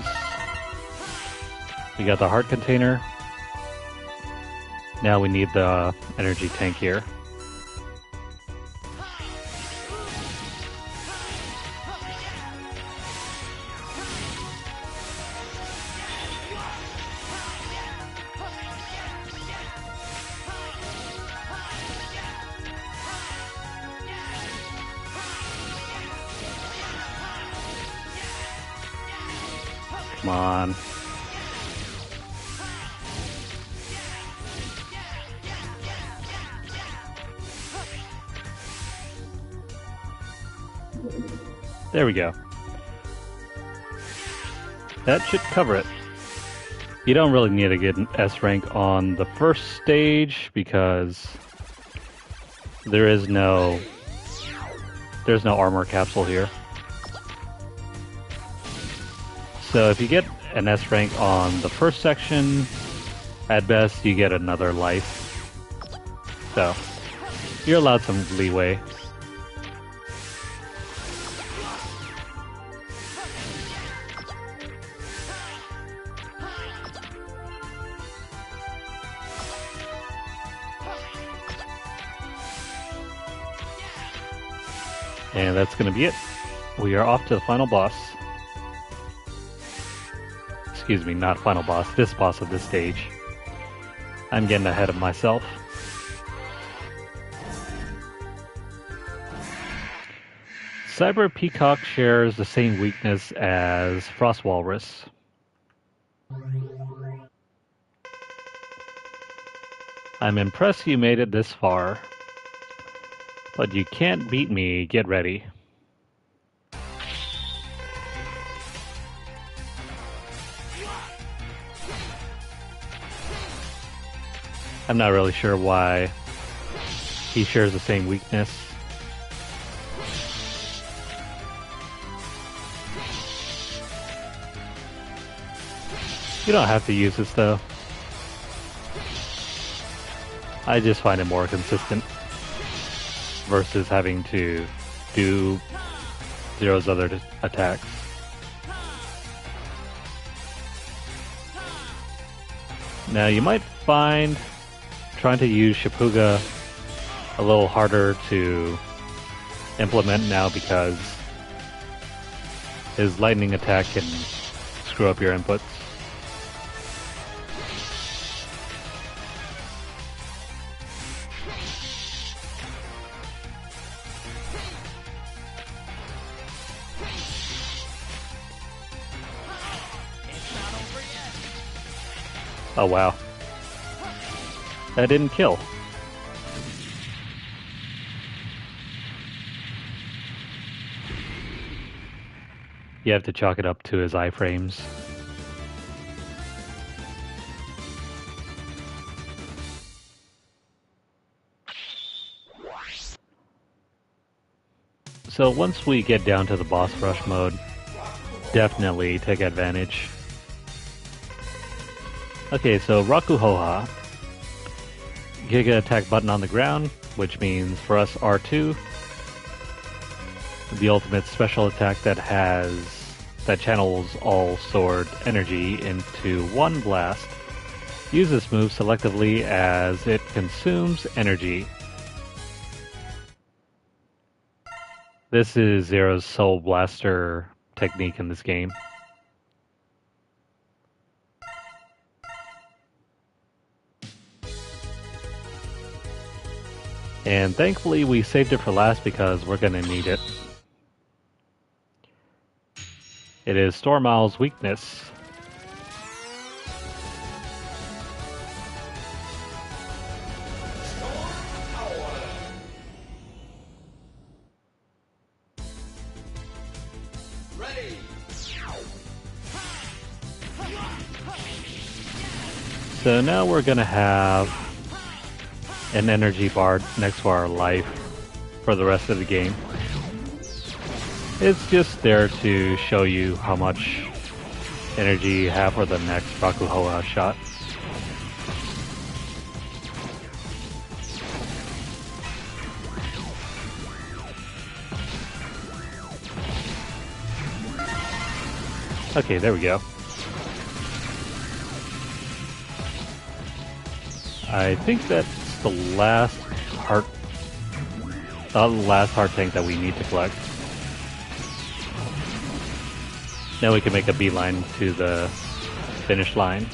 Speaker 1: we got the heart container. Now we need the energy tank here. Come on. There we go. That should cover it. You don't really need to get an S rank on the first stage because there's no armor capsule here. So if you get an S rank on the first section, at best you get another life. So you're allowed some leeway. And that's going to be it. We are off to the final boss. Excuse me, not final boss, this boss of this stage. I'm getting ahead of myself. Cyber Peacock shares the same weakness as Frost Walrus. I'm impressed you made it this far. But you can't beat me, get ready. I'm not really sure why he shares the same weakness. You don't have to use this though. I just find it more consistent versus having to do Zero's other attacks. Now you might find trying to use Shipuga a little harder to implement now because his lightning attack can screw up your inputs. Oh wow. That didn't kill. You have to chalk it up to his iframes. So once we get down to the boss rush mode, definitely take advantage. Okay, so Rakuhoha. Giga attack button on the ground, which means for us R2, the ultimate special attack that channels all sword energy into one blast. Use this move selectively as it consumes energy. This is Zero's Soul Blaster technique in this game. And thankfully we saved it for last because we're gonna need it. It is Stormowl's weakness.
Speaker 6: Ready.
Speaker 1: So now we're gonna have an energy bar next to our life for the rest of the game. It's just there to show you how much energy you have for the next Rakuhoha shot. Okay, there we go. I think that's the last heart tank that we need to collect. Now we can make a beeline to the finish line.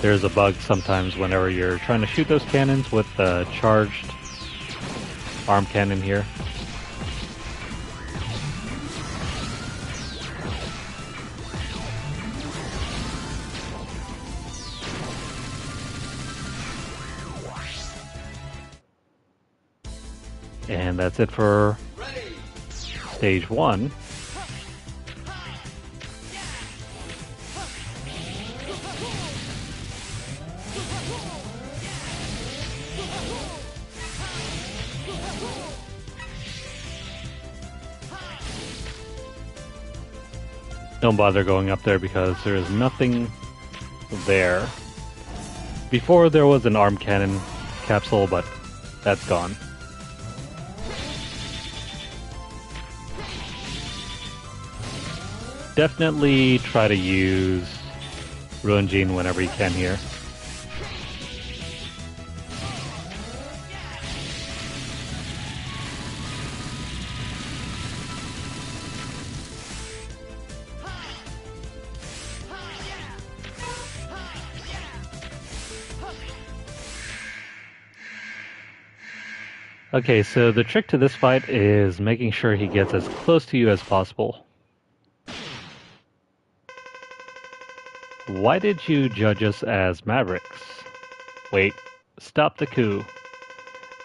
Speaker 1: There's a bug sometimes whenever you're trying to shoot those cannons with the charged arm cannon here. And that's it for stage 1. Don't bother going up there because there is nothing there. Before there was an arm cannon capsule, but that's gone. Definitely try to use Ruin Gene whenever you can here. Okay, so the trick to this fight is making sure he gets as close to you as possible. Why did you judge us as Mavericks? Wait, stop the coup.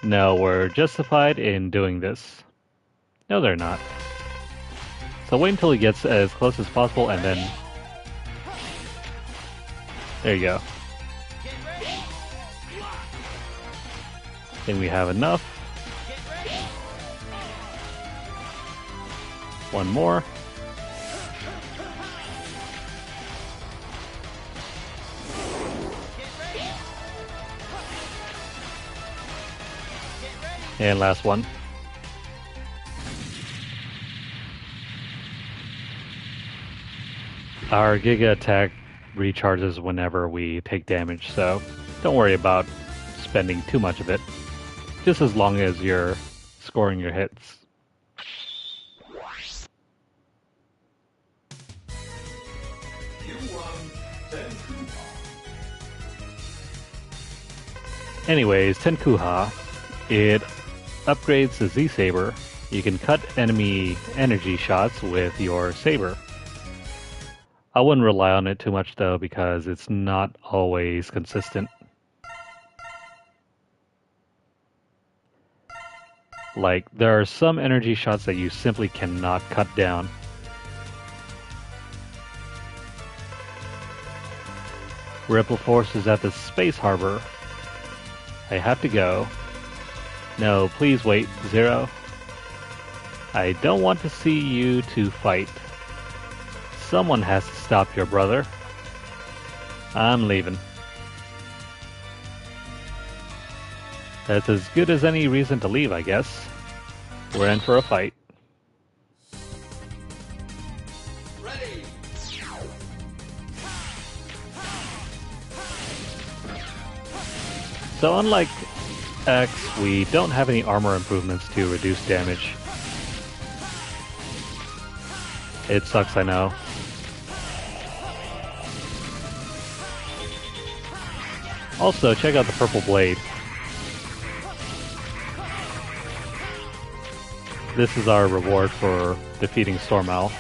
Speaker 1: No, we're justified in doing this. No, they're not. So wait until he gets as close as possible and then There you go. Think we have enough. One more. And last one. Our Giga attack recharges whenever we take damage, so don't worry about spending too much of it. Just as long as you're scoring your hits. Anyways, Tenkuha, it upgrades the Z-Saber. You can cut enemy energy shots with your saber. I wouldn't rely on it too much though because it's not always consistent. Like, there are some energy shots that you simply cannot cut down. Ripple Force is at the space harbor. I have to go. No, please wait, Zero. I don't want to see you two fight. Someone has to stop your brother. I'm leaving. That's as good as any reason to leave, I guess. We're in for a fight.
Speaker 6: Ready.
Speaker 1: So unlike X, we don't have any armor improvements to reduce damage. It sucks, I know. Also, check out the purple blade. This is our reward for defeating Storm Owl.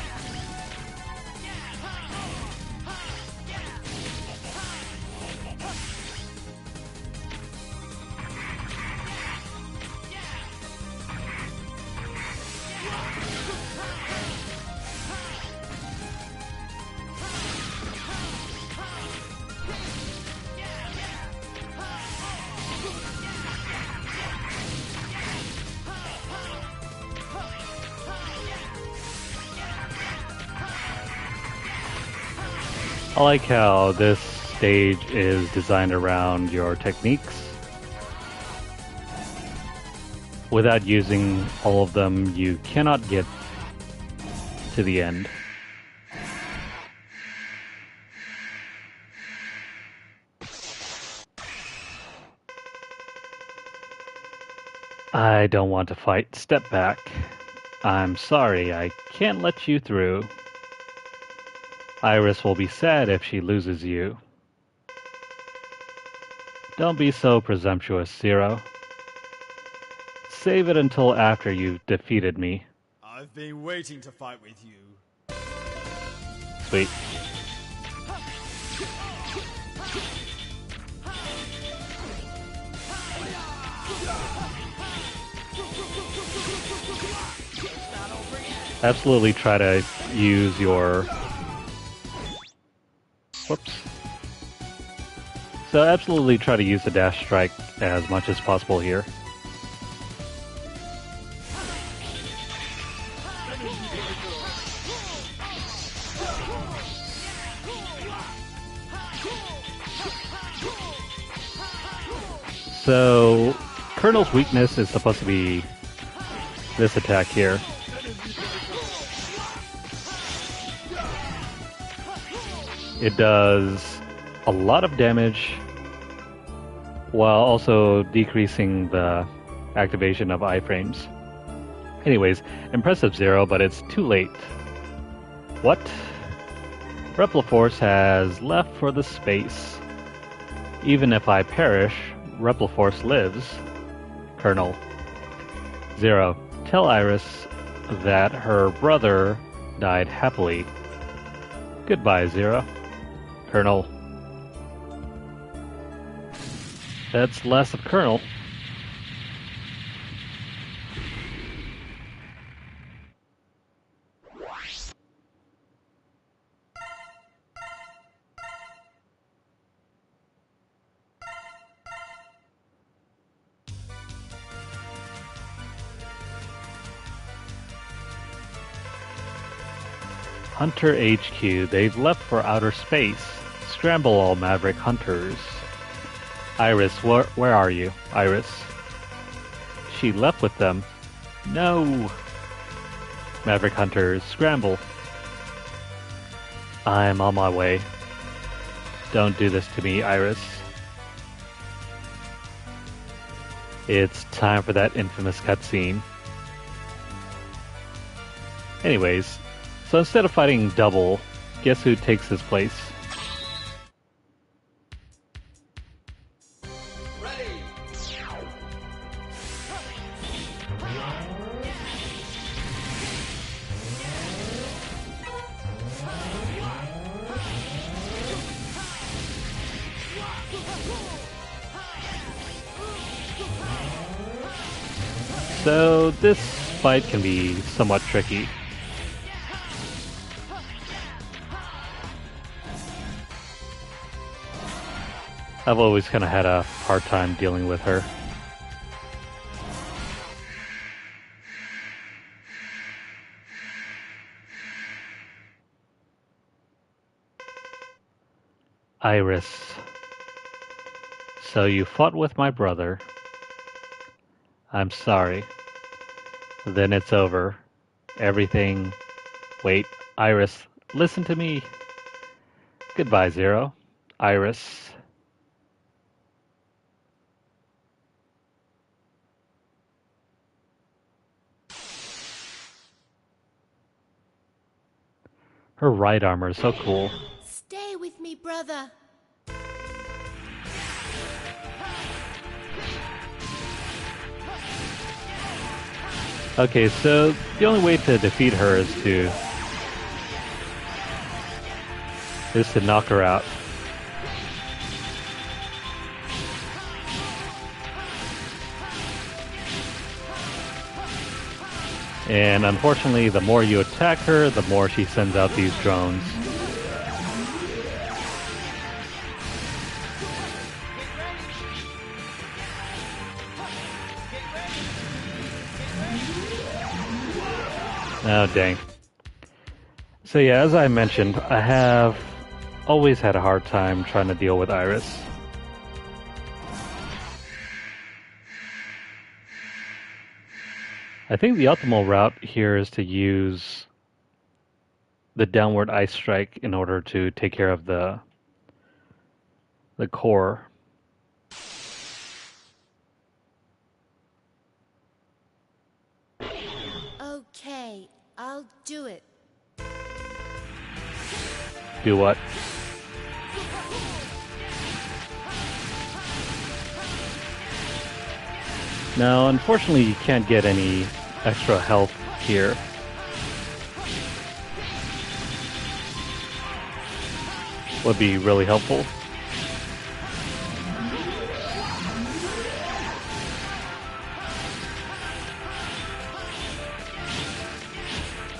Speaker 1: I like how this stage is designed around your techniques. Without using all of them, you cannot get to the end. I don't want to fight. Step back. I'm sorry, I can't let you through. Iris will be sad if she loses you. Don't be so presumptuous, Zero. Save it until after you've defeated me.
Speaker 5: I've been waiting to fight with you.
Speaker 1: Sweet. Absolutely try to use your... Whoops. So absolutely try to use the dash strike as much as possible here. So Colonel's weakness is supposed to be this attack here. It does a lot of damage while also decreasing the activation of iframes. Anyways, impressive, Zero, but it's too late. What? Repliforce has left for the space. Even if I perish, Repliforce lives. Colonel. Zero, tell Iris that her brother died happily. Goodbye, Zero. Colonel. That's less of Colonel. Hunter HQ. They've left for outer space. Scramble all Maverick Hunters. Iris, where are you? Iris. She left with them. No! Maverick Hunters, scramble. I'm on my way. Don't do this to me, Iris. It's time for that infamous cutscene. Anyways, so instead of fighting Double, guess who takes his place? So this fight can be somewhat tricky. I've always kind of had a hard time dealing with her. Iris. So you fought with my brother. I'm sorry. Then it's over. Everything... Wait, Iris, listen to me. Goodbye, Zero. Iris. Her right armor is so cool.
Speaker 8: Stay with me, brother.
Speaker 1: Okay, so the only way to defeat her is to knock her out. And unfortunately, the more you attack her, the more she sends out these drones. Oh, dang. So yeah, as I mentioned, I have always had a hard time trying to deal with Iris. I think the optimal route here is to use the downward ice strike in order to take care of the core.
Speaker 8: Okay, I'll do it.
Speaker 1: Do what? Now, unfortunately, you can't get any extra health here. Would be really helpful.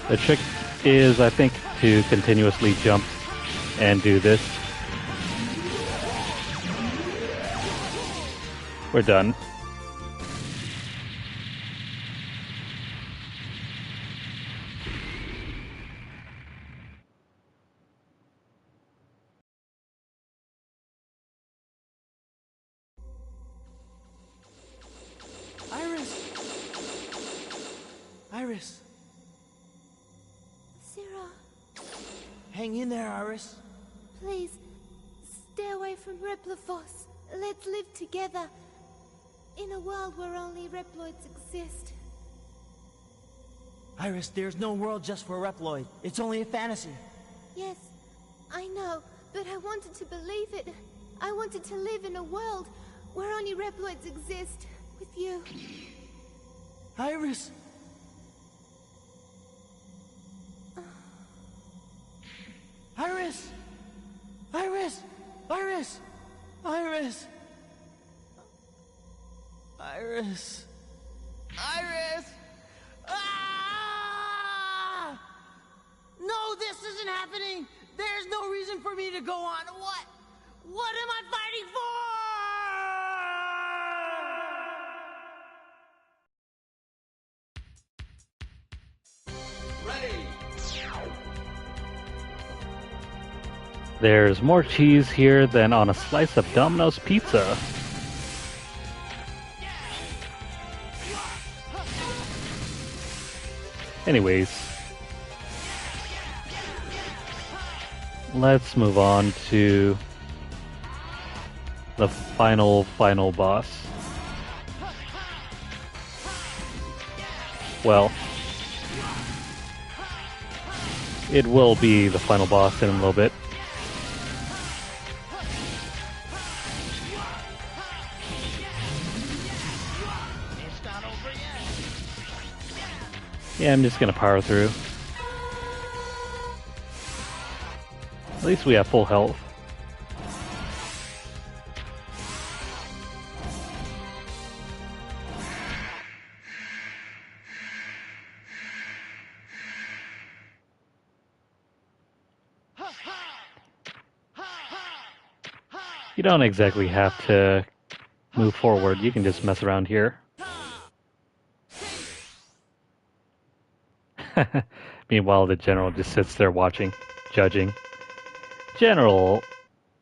Speaker 1: The trick is, I think, to continuously jump and do this. We're done.
Speaker 2: Iris!
Speaker 8: Zero,
Speaker 2: Hang in there, Iris.
Speaker 8: please, stay away from Repliforce. Let's live together. In a world where only Reploids exist.
Speaker 2: Iris, there's no world just for Reploid. It's only a fantasy.
Speaker 8: Yes, I know, but I wanted to believe it. I wanted to live in a world where only Reploids exist. With you.
Speaker 2: Iris! Iris! Iris! Iris! Iris! Iris! Iris! Ah! No, this isn't happening! There's no reason for me to go on. What? What am I fighting for?
Speaker 1: There's more cheese here than on a slice of Domino's pizza. Anyways, let's move on to the final boss. Well, it will be the final boss in a little bit. Yeah, I'm just gonna power through. At least we have full health. You don't exactly have to move forward, you can just mess around here. Meanwhile, the general just sits there watching, judging. General,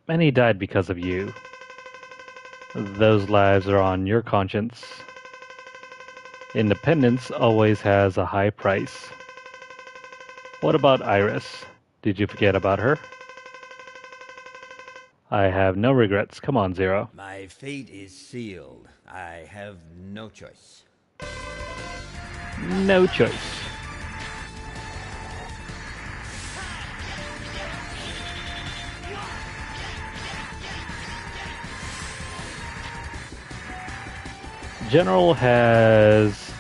Speaker 1: many died because of you. Those lives are on your conscience. Independence always has a high price. What about Iris? Did you forget about her? I have no regrets. Come on, Zero.
Speaker 3: My fate is sealed. I have no choice.
Speaker 1: No choice. General has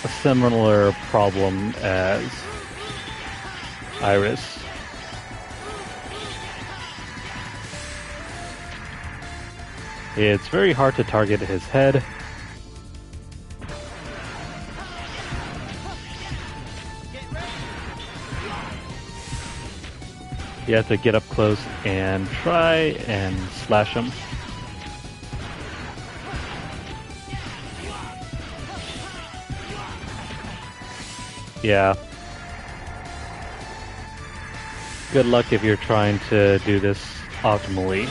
Speaker 1: a similar problem as Iris. It's very hard to target his head. You have to get up close and try and slash him. Yeah. Good luck if you're trying to do this optimally.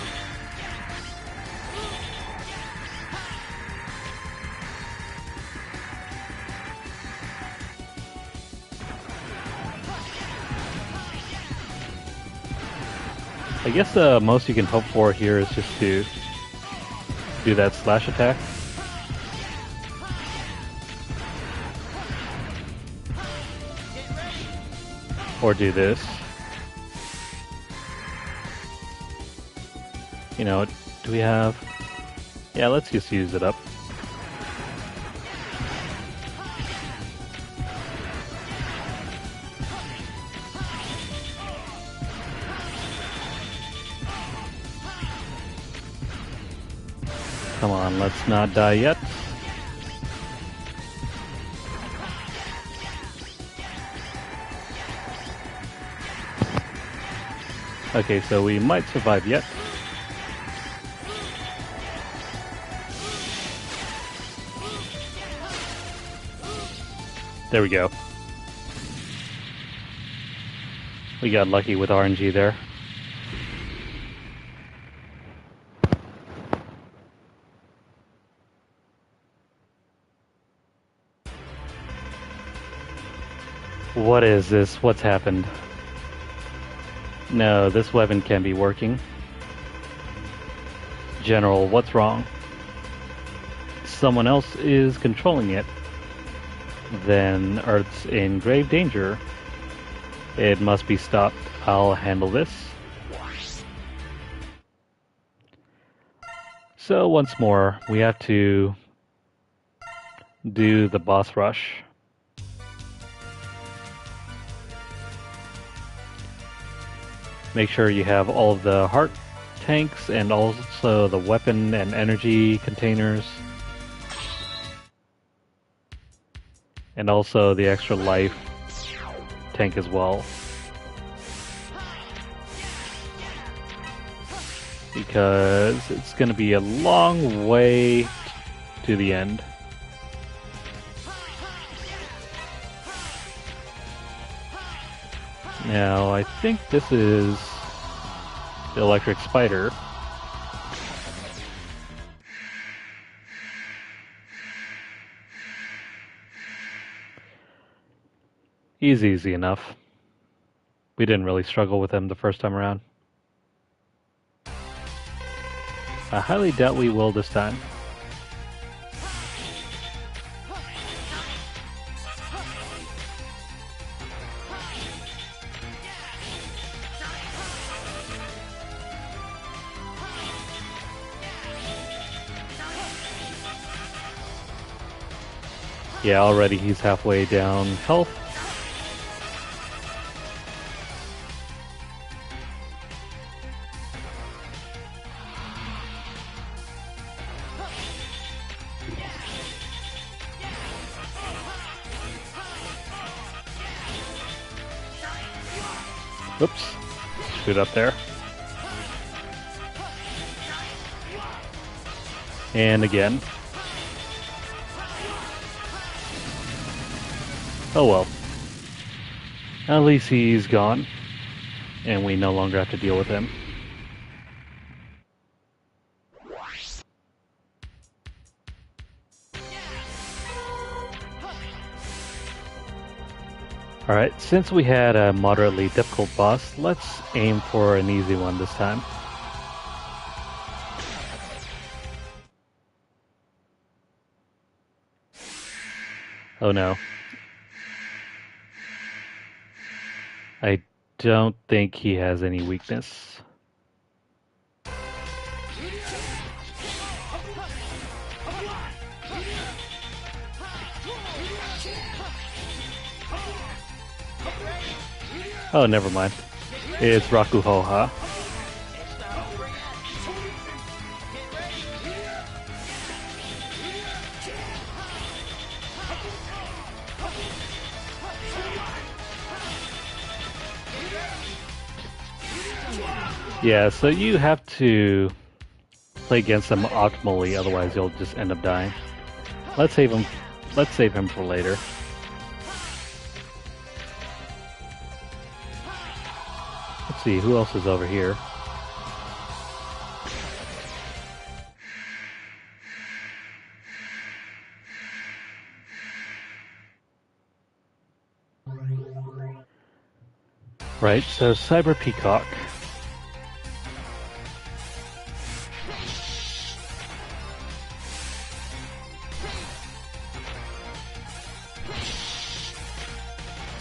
Speaker 1: I guess the most you can hope for here is just to do that slash attack. Or do this. You know, do we have... Yeah, let's just use it up. Come on, let's not die yet. Okay, so we might survive yet. There we go. We got lucky with RNG there. What is this? What's happened? No, this weapon can't be working. General, what's wrong? Someone else is controlling it. Then Earth's in grave danger. It must be stopped. I'll handle this. So once more, we have to do the boss rush. Make sure you have all of the heart tanks and also the weapon and energy containers. And also the extra life tank as well. Because it's going to be a long way to the end. Now, I think this is the electric spider. He's easy enough. We didn't really struggle with him the first time around. I highly doubt we will this time. Yeah, already he's halfway down health. Oops. Shoot up there. And again. Oh well. At least he's gone. And we no longer have to deal with him. Alright, since we had a moderately difficult boss, let's aim for an easy one this time. Oh no. I don't think he has any weakness. Oh, never mind. It's Rakuhoha. Yeah, so you have to play against them optimally, otherwise you'll just end up dying. Let's save him. Let's save him for later. Let's see, who else is over here? Right, so Cyber Peacock.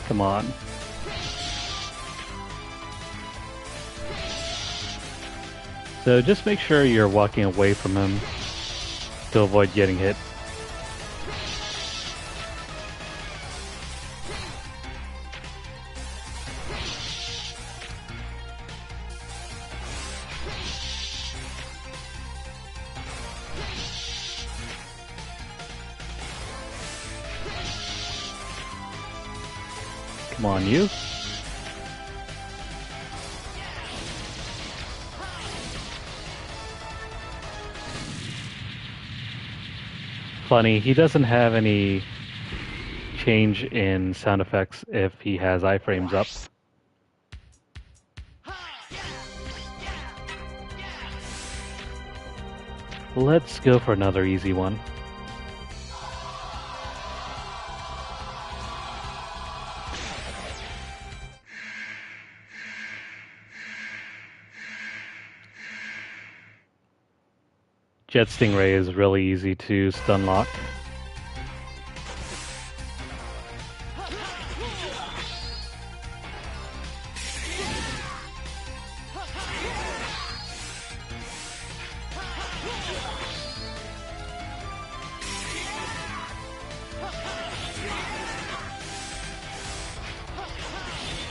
Speaker 1: Come on. So just make sure you're walking away from him to avoid getting hit. Come on, you. Funny, he doesn't have any change in sound effects if he has iframes up. Let's go for another easy one. Jet Stingray is really easy to stun lock.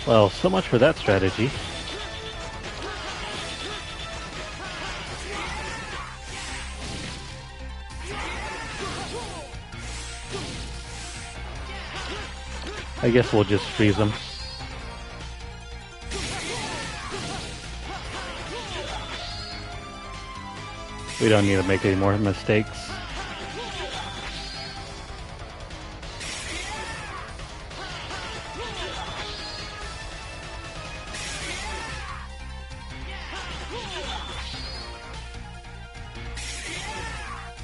Speaker 1: Well, so much for that strategy. I guess we'll just freeze them. We don't need to make any more mistakes.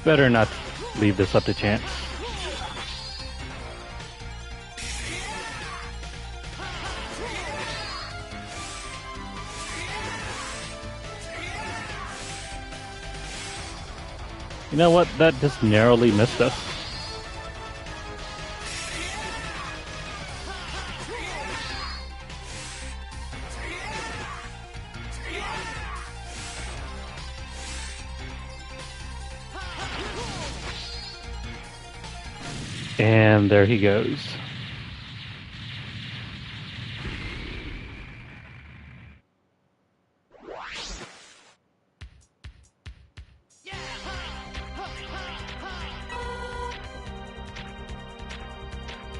Speaker 1: Better not leave this up to chance. You know what? That just narrowly missed us. And there he goes.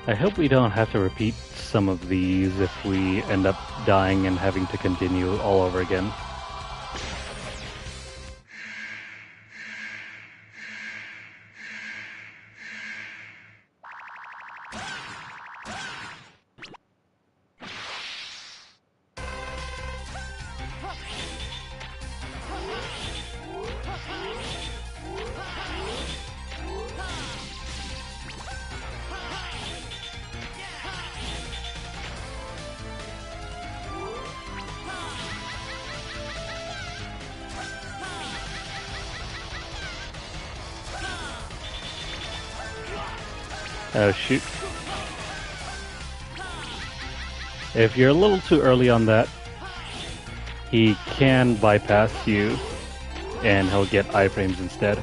Speaker 1: I hope we don't have to repeat some of these if we end up dying and having to continue all over again. Oh shoot. If you're a little too early on that, he can bypass you and he'll get iframes instead.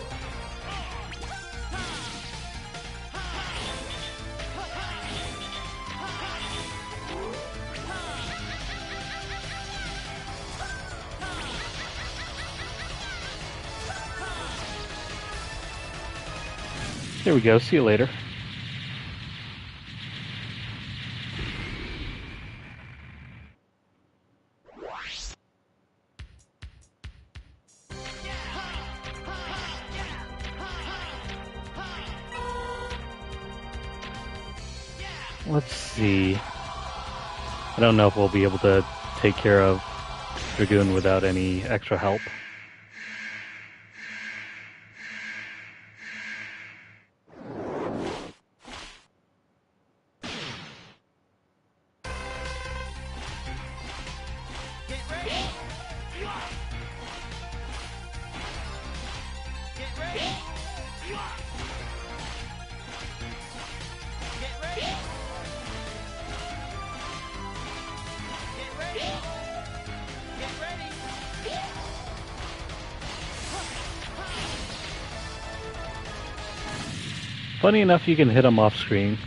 Speaker 1: There we go, see you later. Let's see. I don't know if we'll be able to take care of Dragoon without any extra help. Funny enough, you can hit him off screen.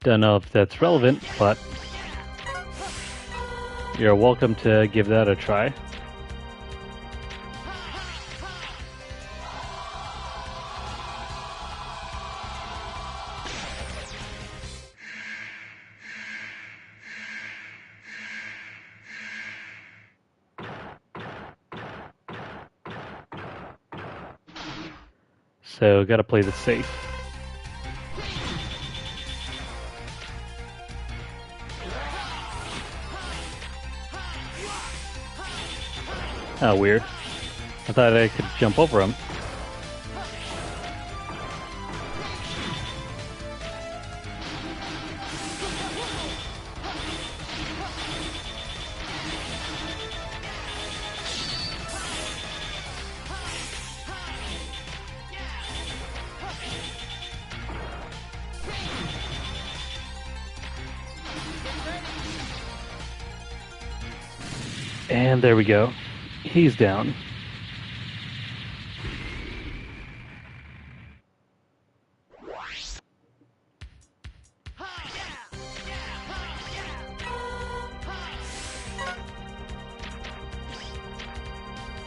Speaker 1: Don't know if that's relevant, but you're welcome to give that a try. So, gotta play this safe. Oh, weird. I thought I could jump over him. And there we go. He's down.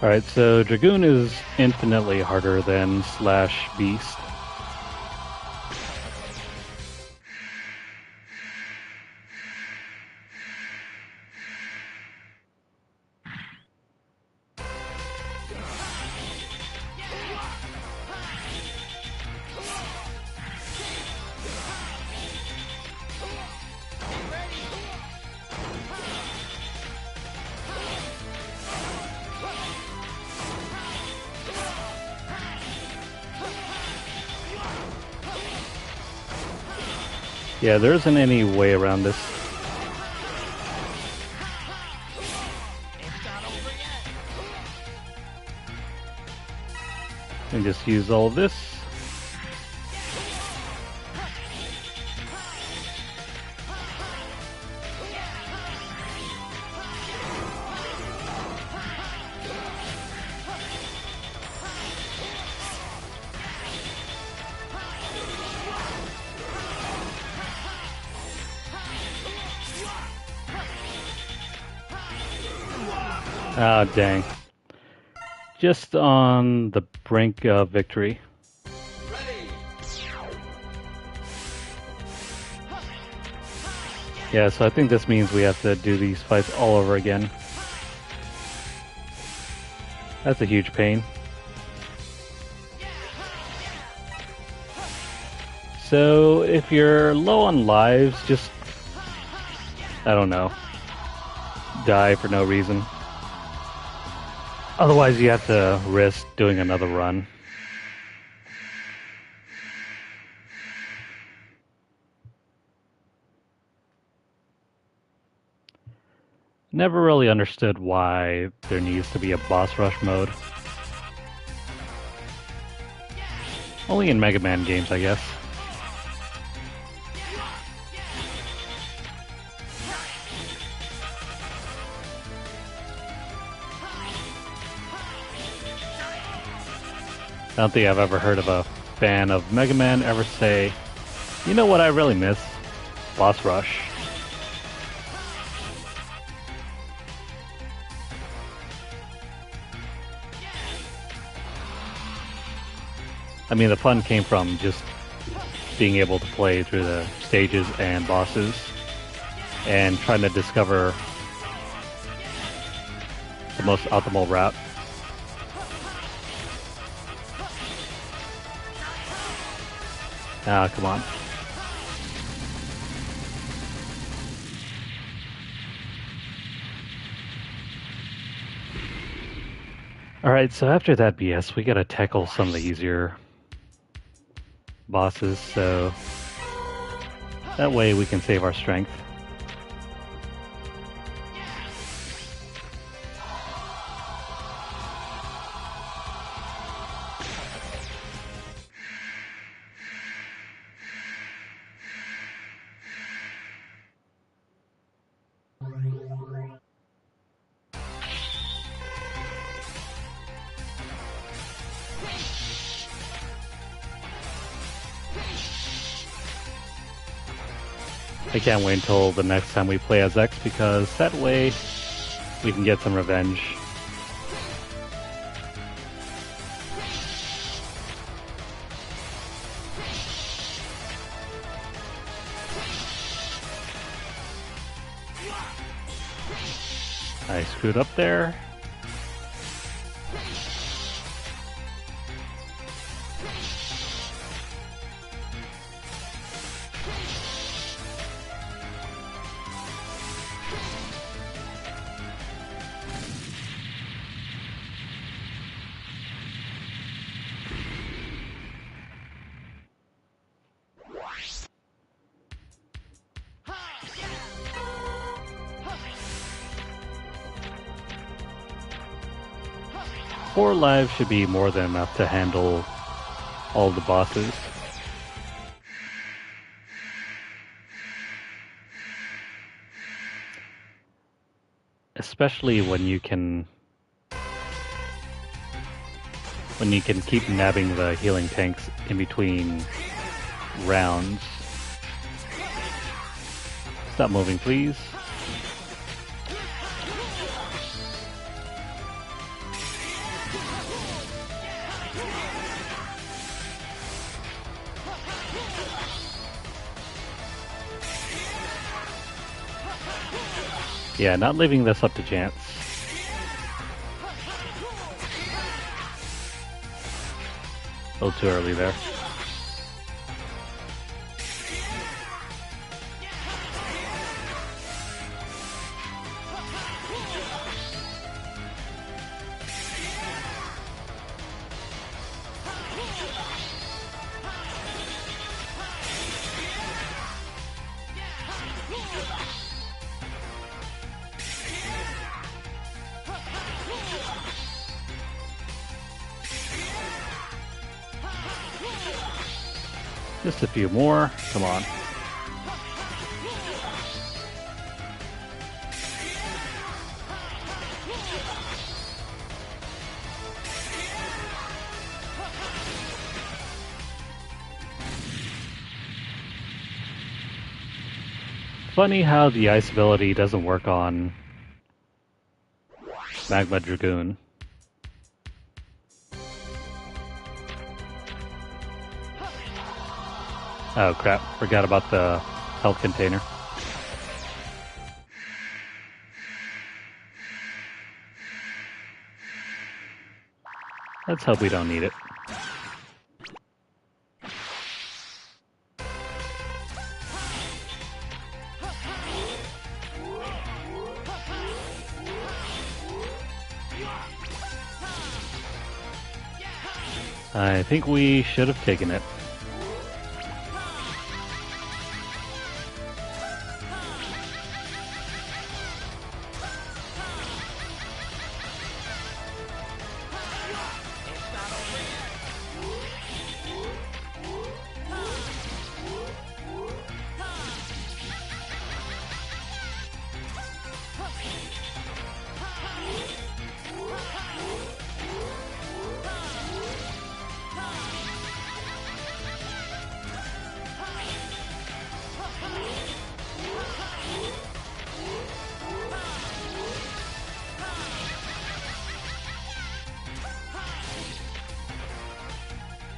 Speaker 1: Alright, so Dragoon is infinitely harder than Slash Beast. Yeah, there isn't any way around this. And just use all of this. Ah, dang. Just on the brink of victory. Yeah, so I think this means we have to do these fights all over again. That's a huge pain. So, if you're low on lives, just, I don't know, die for no reason. Otherwise, you have to risk doing another run. Never really understood why there needs to be a boss rush mode. Only in Mega Man games, I guess. I don't think I've ever heard of a fan of Mega Man ever say, you know what I really miss? Boss rush. I mean, the fun came from just being able to play through the stages and bosses and trying to discover the most optimal route. Ah, come on. Alright, so after that BS, we gotta tackle some of the easier bosses, so that way we can save our strength. I can't wait until the next time we play as X, because that way we can get some revenge. I screwed up there. Four lives should be more than enough to handle all the bosses. Especially when you can keep nabbing the healing tanks in between rounds. Stop moving, please. Yeah, not leaving this up to chance. A little too early there. Just a few more. Come on. Funny how the ice ability doesn't work on Magma Dragoon. Oh crap, forgot about the health container. Let's hope we don't need it. I think we should have taken it.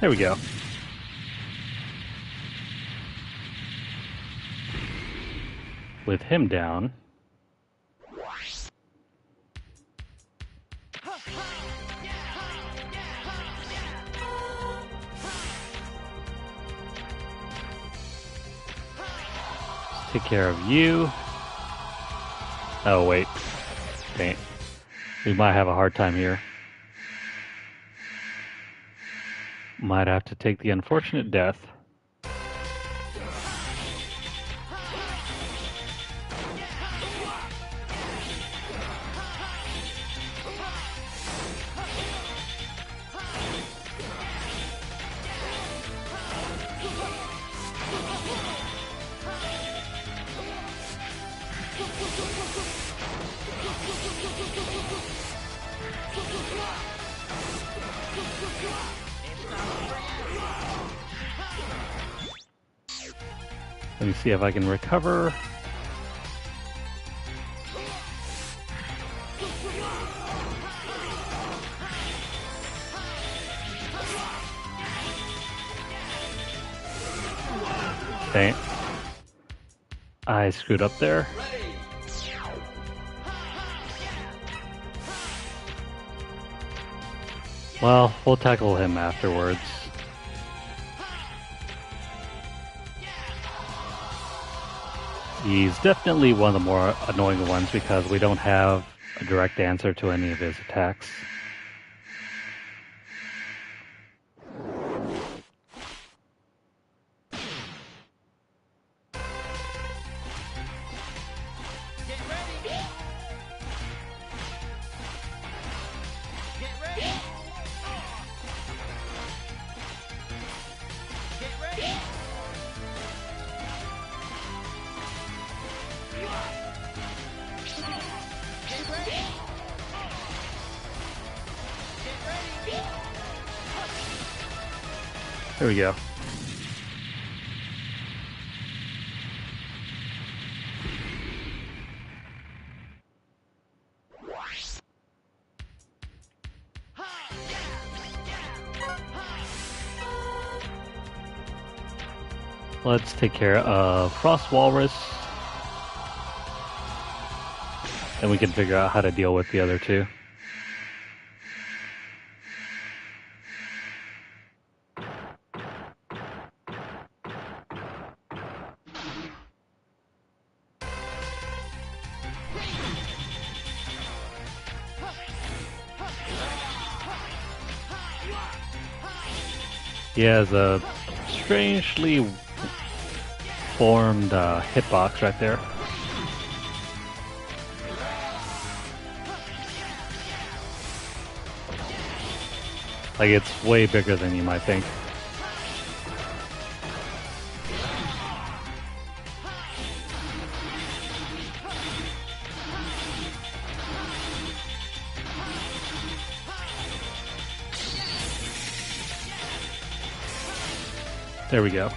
Speaker 1: There we go. With him down. Let's take care of you. Oh wait. Dang. We might have a hard time here. Might have to take the unfortunate death. Let me see if I can recover. Dang. I screwed up there. Well, we'll tackle him afterwards. He's definitely one of the more annoying ones because we don't have a direct answer to any of his attacks. There we go. Let's take care of Frost Walrus. And we can figure out how to deal with the other two. He has a strangely transformed hitbox right there. Like, it's way bigger than you might think. There we go.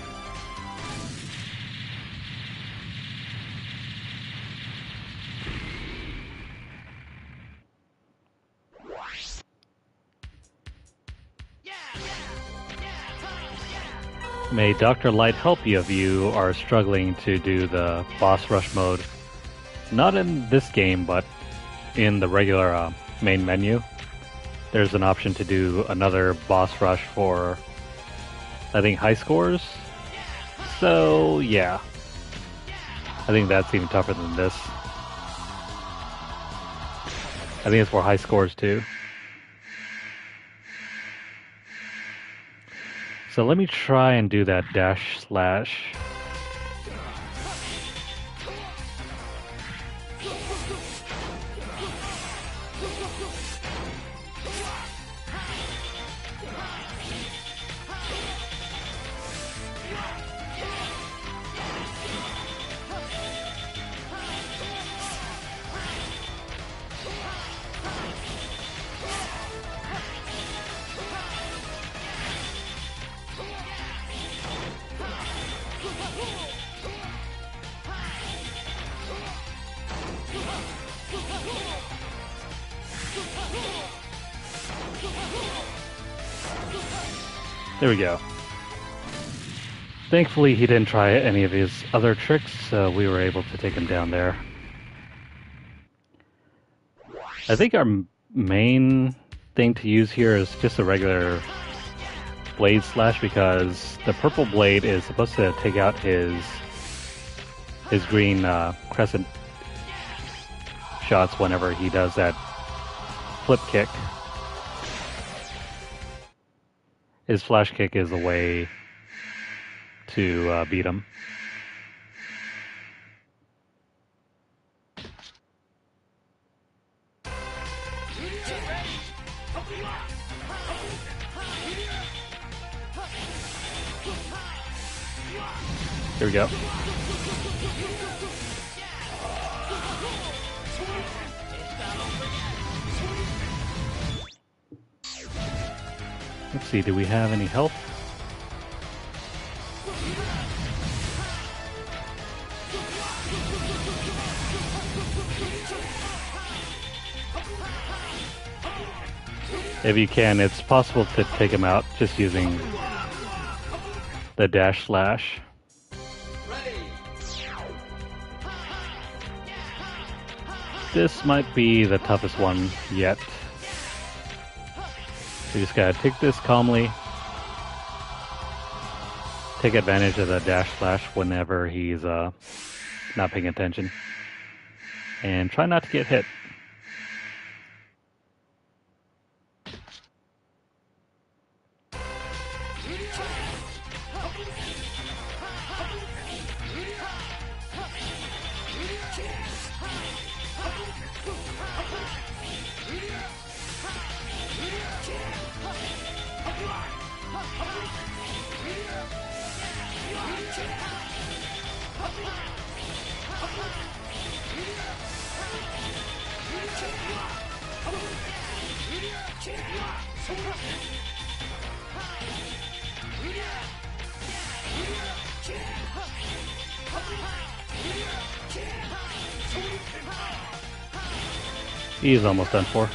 Speaker 1: May Dr. Light help you if you are struggling to do the boss rush mode. Not in this game, but in the regular main menu. There's an option to do another boss rush for, I think, high scores. So, yeah. I think that's even tougher than this. I think it's for high scores too. So let me try and do that dash slash. There we go. Thankfully, he didn't try any of his other tricks, so we were able to take him down there. I think our main thing to use here is just a regular blade slash, because the purple blade is supposed to take out his green crescent shots whenever he does that flip kick. His flash kick is a way to beat him. Here we go. Let's see, do we have any health? If you can, it's possible to take him out just using the dash slash. This might be the toughest one yet. We just gotta take this calmly, take advantage of the dash slash whenever he's not paying attention, and try not to get hit. He's almost done for.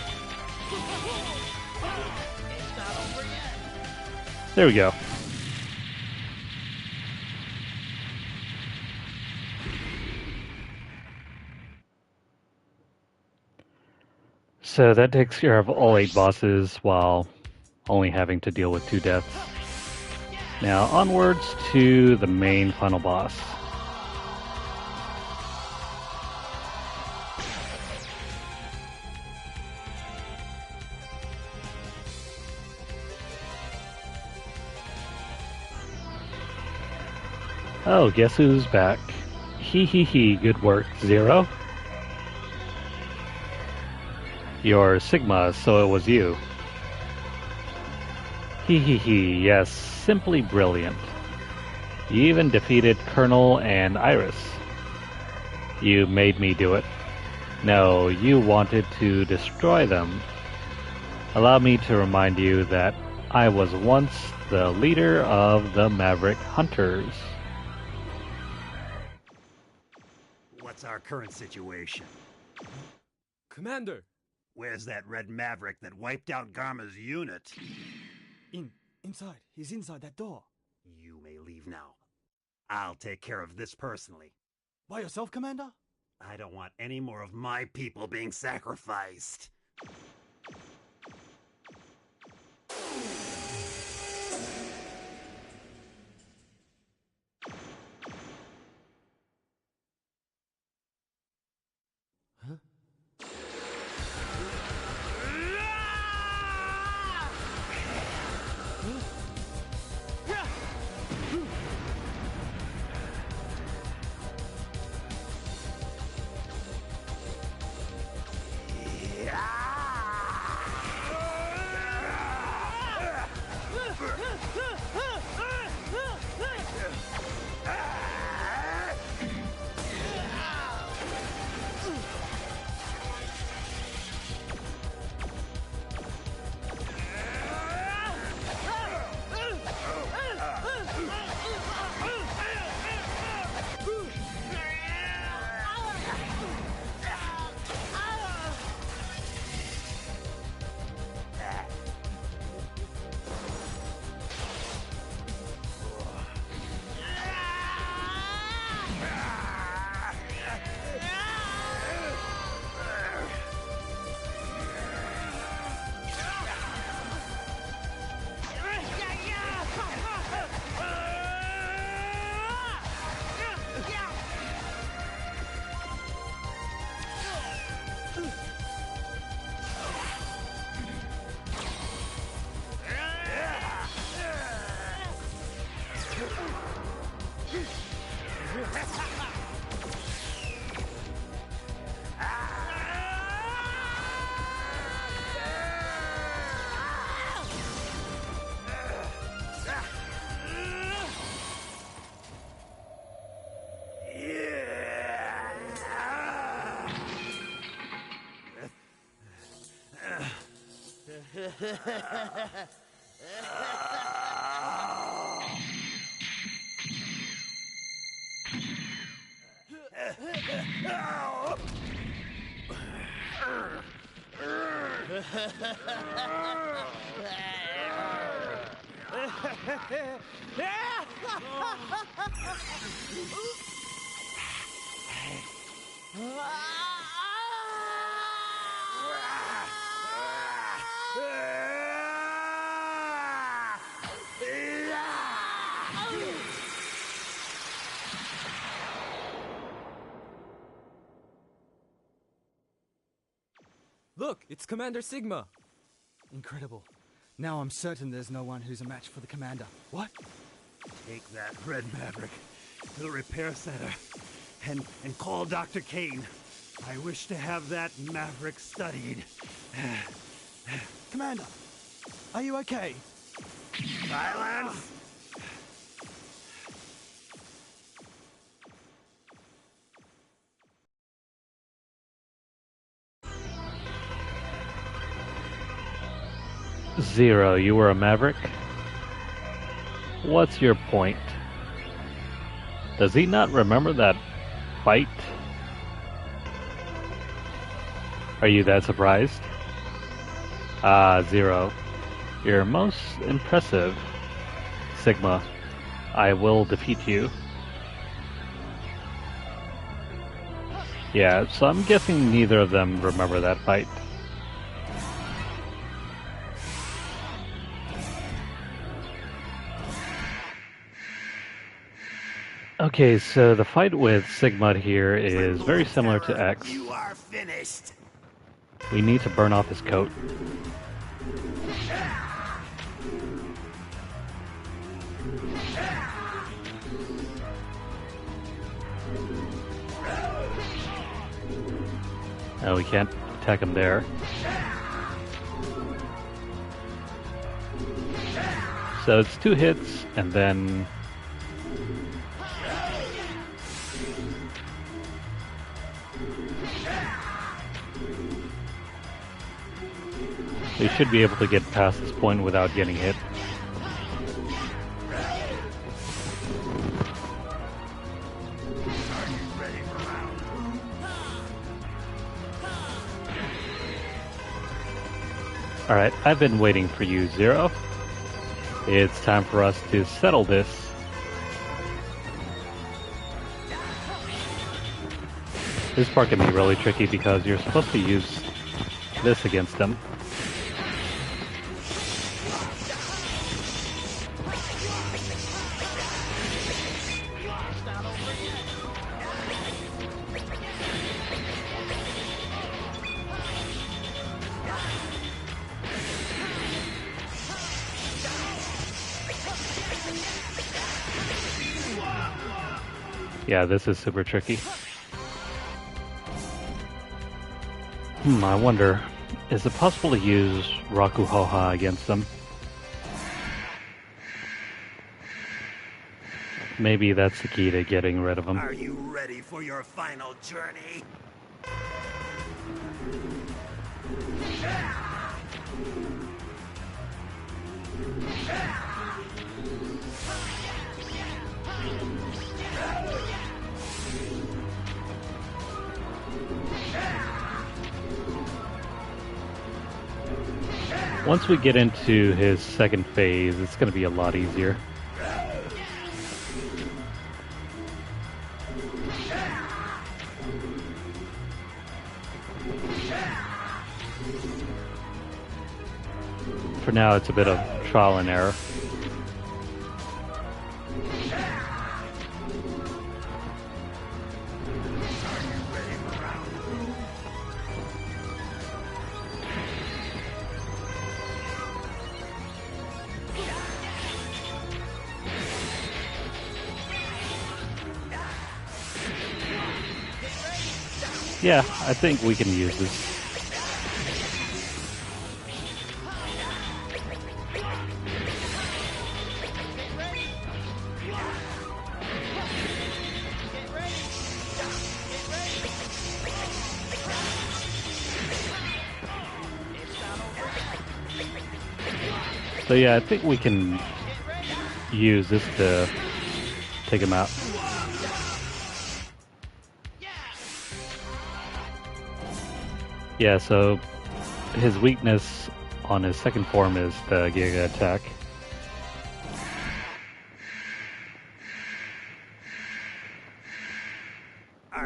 Speaker 1: There we go. So that takes care of all 8 bosses while only having to deal with 2 deaths. Now onwards to the main final boss. Oh, guess who's back? Hee, good work, Zero. You're Sigma, so it was you. Hee, yes, simply brilliant. You even defeated Colonel and Iris. You made me do it. No, you wanted to destroy them. Allow me to remind you that I was once the leader of the Maverick Hunters.
Speaker 7: What's our current situation?
Speaker 9: Commander!
Speaker 7: Where's that red Maverick that wiped out Garma's unit?
Speaker 5: Inside. He's inside that door.
Speaker 7: You may leave now. I'll take care of this personally.
Speaker 5: By yourself, Commander?
Speaker 7: I don't want any more of my people being sacrificed.
Speaker 9: Look, it's Commander Sigma.
Speaker 5: Incredible. Now I'm certain there's no one who's a match for the Commander. What?
Speaker 7: Take that red Maverick to the repair center and call Dr. Kane. I wish to have that Maverick studied.
Speaker 5: Commander, are you okay?
Speaker 7: Silence!
Speaker 1: Zero, you were a Maverick? What's your point? Does he not remember that fight? Are you that surprised? Zero. You're most impressive. Sigma, I will defeat you. Yeah, so I'm guessing neither of them remember that fight. Okay, so the fight with Sigma here is very similar to X.
Speaker 7: You are finished.
Speaker 1: We need to burn off his coat. Oh, we can't attack him there. So it's 2 hits, and then... we should be able to get past this point without getting hit. Alright, I've been waiting for you, Zero. It's time for us to settle this. This part can be really tricky because you're supposed to use this against them. Yeah, this is super tricky. I wonder, is it possible to use Rakuhoha against them? Maybe that's the key to getting rid of them.
Speaker 7: Are you ready for your final journey?
Speaker 1: Once we get into his second phase, it's going to be a lot easier. For now, it's a bit of trial and error. Yeah, I think we can use this. So yeah, I think we can use this to take him out. Yeah, so his weakness on his second form is the Giga attack.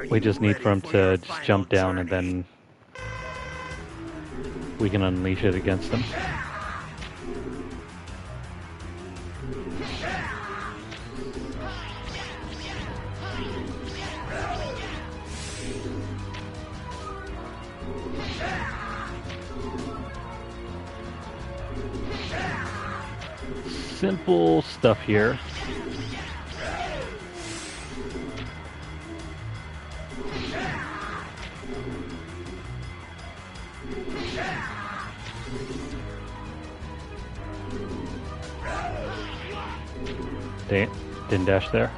Speaker 1: We just need for him to just jump down and then we can unleash it against him. Simple stuff here. Didn't dash there.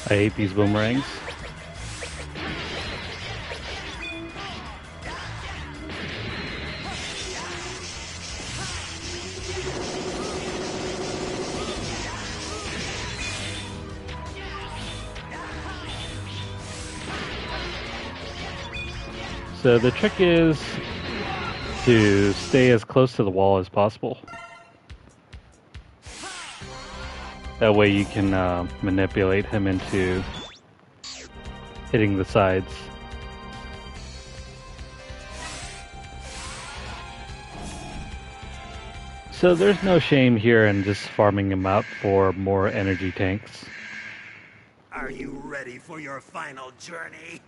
Speaker 1: I hate these boomerangs. So the trick is to stay as close to the wall as possible. That way you can manipulate him into hitting the sides. So there's no shame here in just farming him out for more energy tanks.
Speaker 7: Are you ready for your final journey?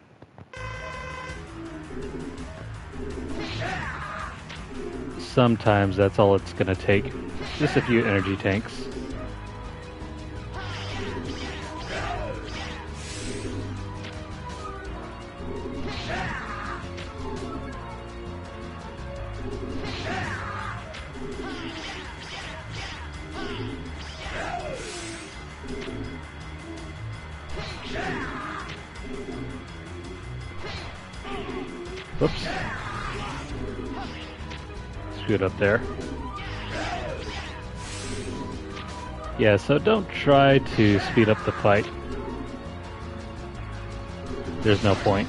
Speaker 1: Sometimes that's all it's gonna take. Just a few energy tanks. Whoops. Screwed up there. Yeah, so don't try to speed up the fight. There's no point.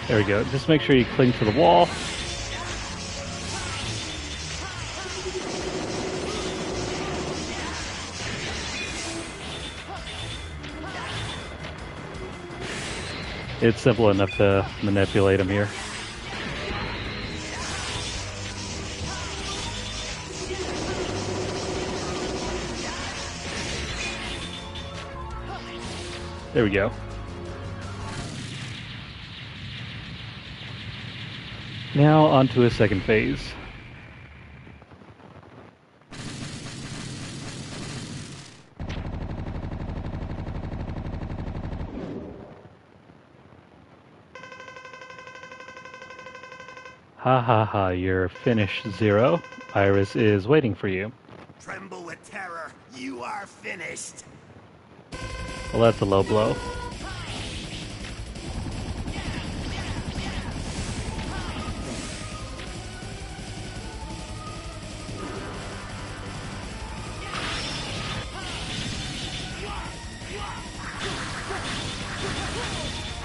Speaker 1: There we go. Just make sure you cling to the wall. It's simple enough to manipulate him here. There we go. Now on to a second phase. Ha ha ha, you're finished, Zero. Iris is waiting for you.
Speaker 7: Tremble with terror, you are finished.
Speaker 1: Well, that's a low blow.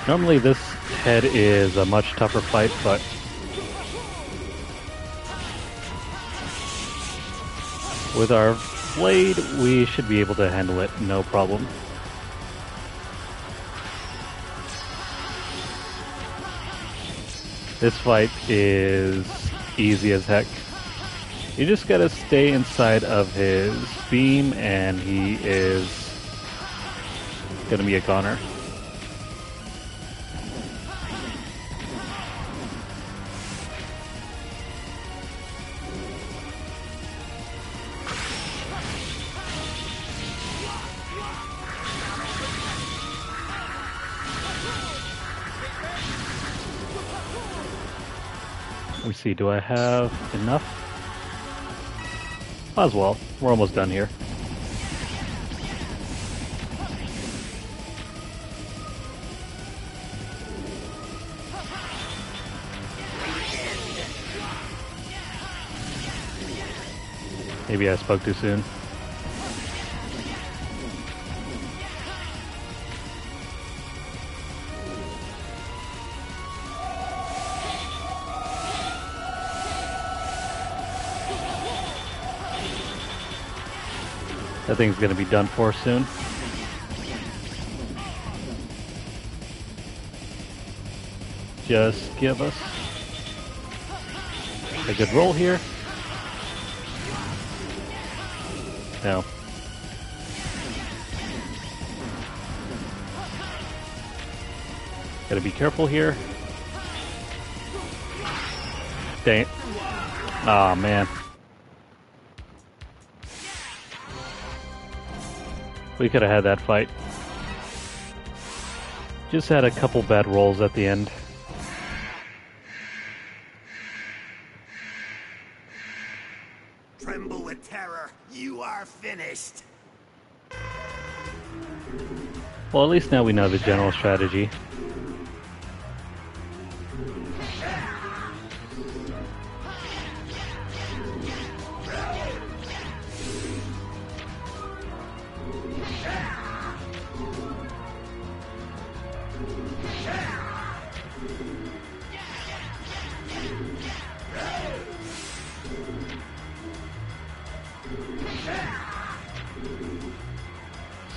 Speaker 1: Normally this head is a much tougher fight, but with our blade, we should be able to handle it, no problem. This fight is easy as heck. You just gotta stay inside of his beam and he is gonna be a goner. Let me see, do I have enough? Might as well. We're almost done here. Maybe I spoke too soon. That thing's gonna be done for soon. Just give us a good roll here. No. Gotta be careful here. Dang it. Aw, man. We could have had that fight. Just had a couple bad rolls at the end.
Speaker 7: Tremble with terror, You are finished.
Speaker 1: Well, at least now we know the general strategy.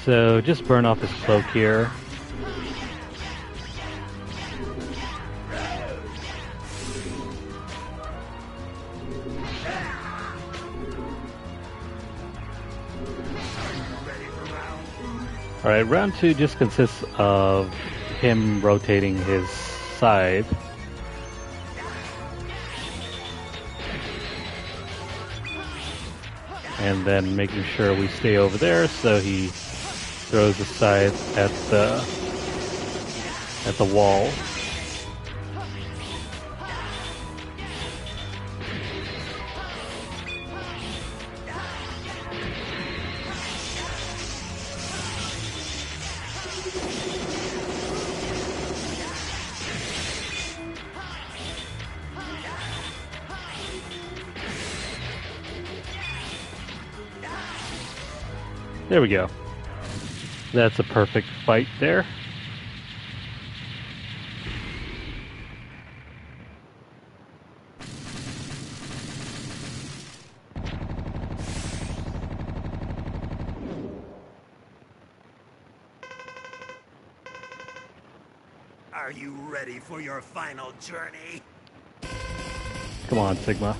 Speaker 1: So just burn off his cloak here. Alright, round 2 just consists of him rotating his side. And then making sure we stay over there so he throws the scythe at the wall. There we go. That's a perfect fight there.
Speaker 7: Are you ready for your final journey?
Speaker 1: Come on, Sigma.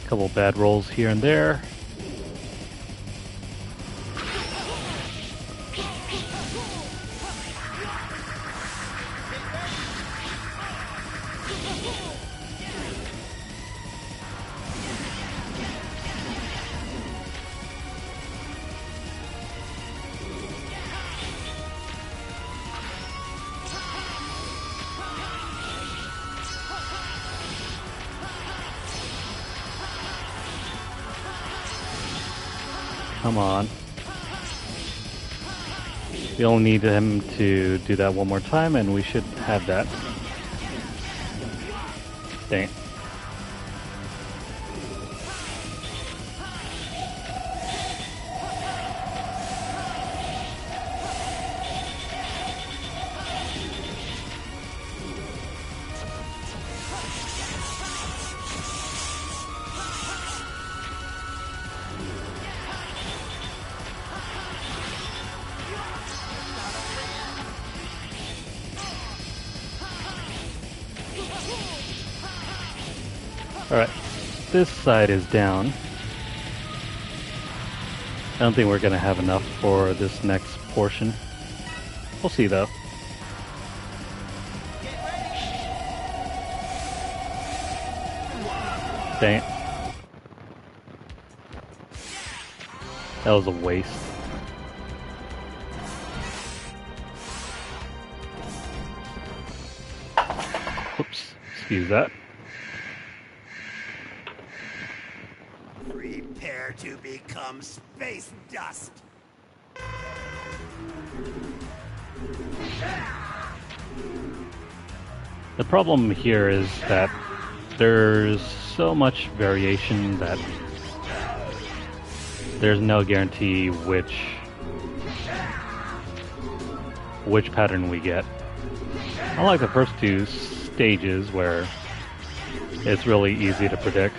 Speaker 1: Couple bad rolls here and there. Come on. We only need him to do that one more time and we should have that. Dang it. Alright, this side is down. I don't think we're going to have enough for this next portion. We'll see though. Dang it. That was a waste. Oops, excuse that.
Speaker 7: Prepare to become space dust.
Speaker 1: The problem here is that there's so much variation that there's no guarantee which pattern we get. Unlike the first two stages where it's really easy to predict.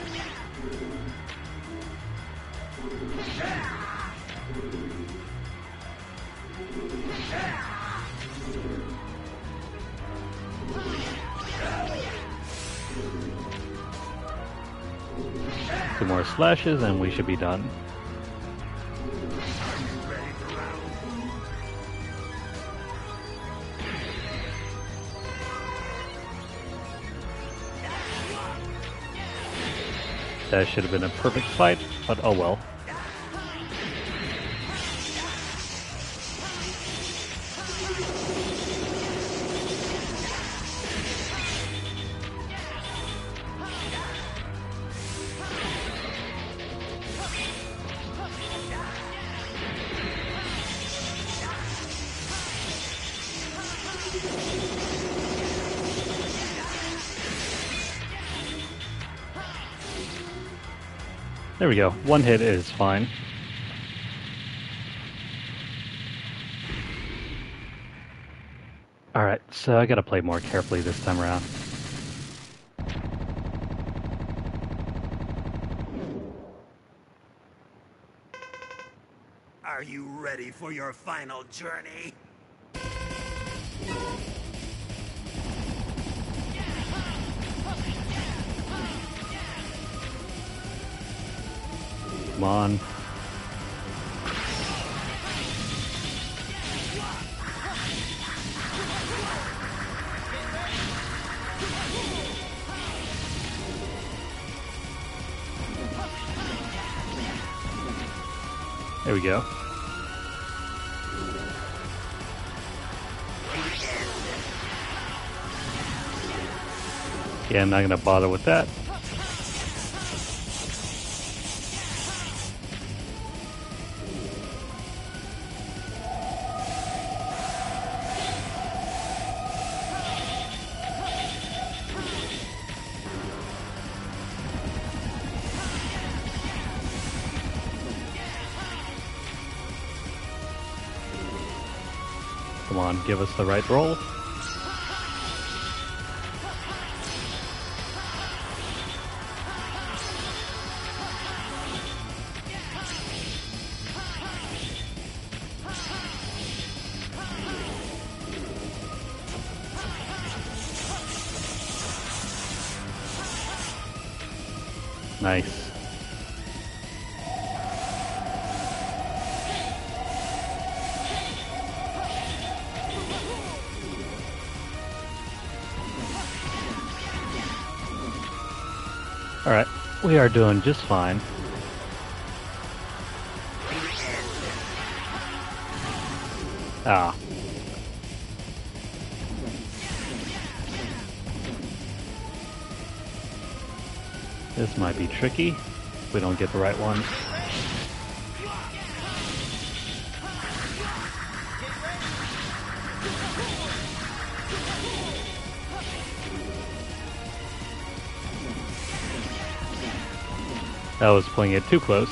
Speaker 1: more slashes and we should be done. That should have been a perfect fight, but oh well. There we go. One hit is fine. Alright, so I gotta play more carefully this time around.
Speaker 7: Are you ready for your final journey?
Speaker 1: Come on. There we go. Yeah, I'm not gonna bother with that. Come on, give us the right roll. Nice. Alright, we are doing just fine. Ah. This might be tricky if we don't get the right one. That was playing it too close.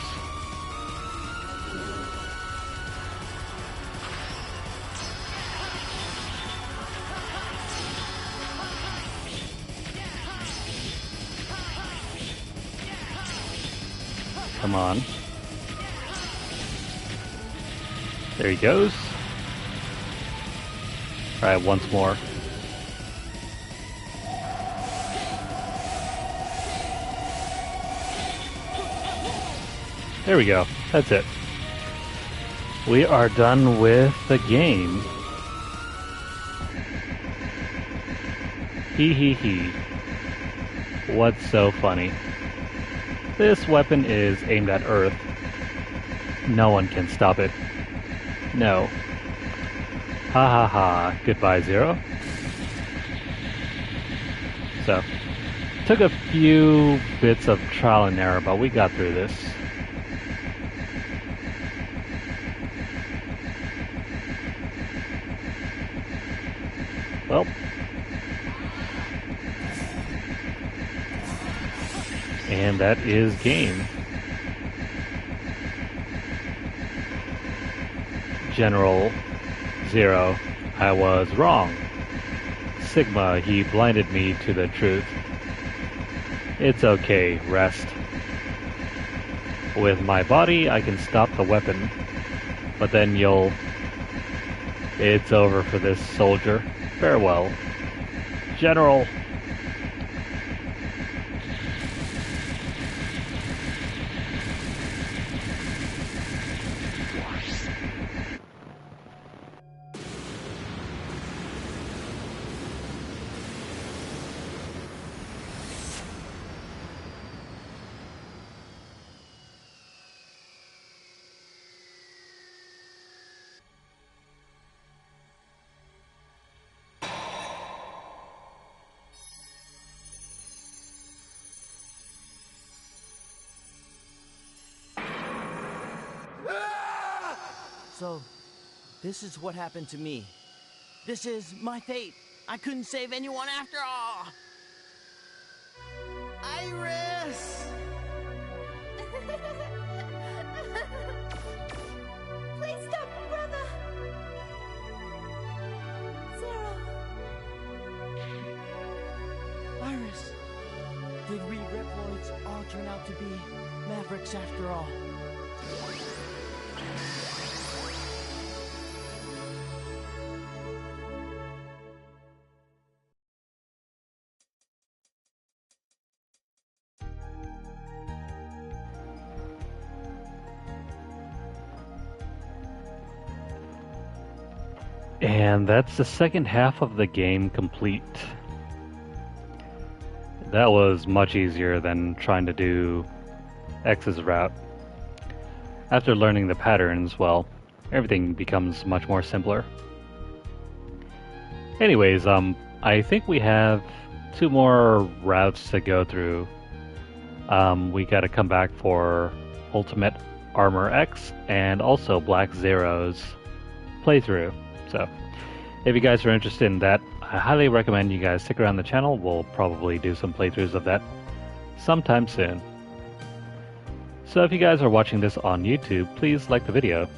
Speaker 1: Come on. There he goes. Alright, once more. There we go. That's it. We are done with the game. Hee hee hee. What's so funny? This weapon is aimed at Earth. No one can stop it. No. Ha ha ha. Goodbye, Zero. So, took a few bits of trial and error, but we got through this. Well, and that is game. General Zero, I was wrong. Sigma, he blinded me to the truth. It's okay, rest. With my body, I can stop the weapon, but then it's over for this soldier. Farewell, General.
Speaker 2: So, this is what happened to me. This is my fate. I couldn't save anyone after all. Iris!
Speaker 8: Please stop, brother! Zero.
Speaker 2: Iris, did we Reploids all turn out to be Mavericks after all?
Speaker 1: And that's the second half of the game complete. That was much easier than trying to do X's route. After learning the patterns, well, everything becomes much more simpler. Anyways, I think we have 2 more routes to go through. We gotta come back for Ultimate Armor X and also Black Zero's playthrough. So, if you guys are interested in that, I highly recommend you guys stick around the channel. We'll probably do some playthroughs of that sometime soon. So if you guys are watching this on YouTube, please like the video.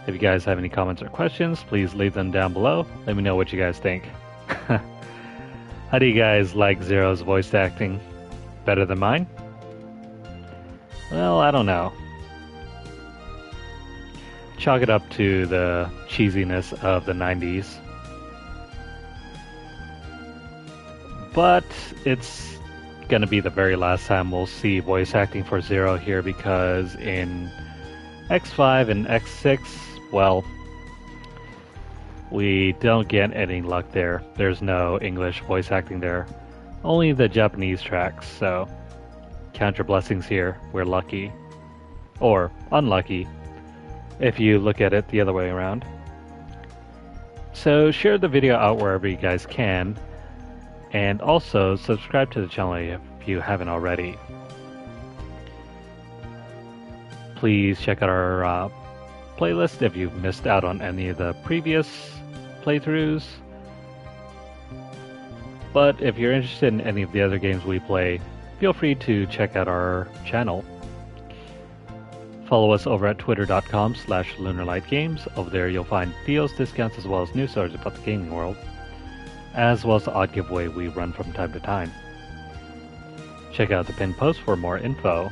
Speaker 1: If you guys have any comments or questions, please leave them down below. Let me know what you guys think. How do you guys like Zero's voice acting? Better than mine? Well, I don't know. Chalk it up to the cheesiness of the 90s. But it's gonna be the very last time we'll see voice acting for Zero here, because in X5 and X6, well, we don't get any luck there. There's no English voice acting there. Only the Japanese tracks, so count your blessings here. We're lucky. Or unlucky, if you look at it the other way around. So share the video out wherever you guys can, and also subscribe to the channel if you haven't already. Please check out our playlist if you've missed out on any of the previous playthroughs. But if you're interested in any of the other games we play, feel free to check out our channel. Follow us over at twitter.com/LunarlightGames. Over there you'll find deals, discounts, as well as news stories about the gaming world, as well as the odd giveaway we run from time to time. Check out the pinned post for more info.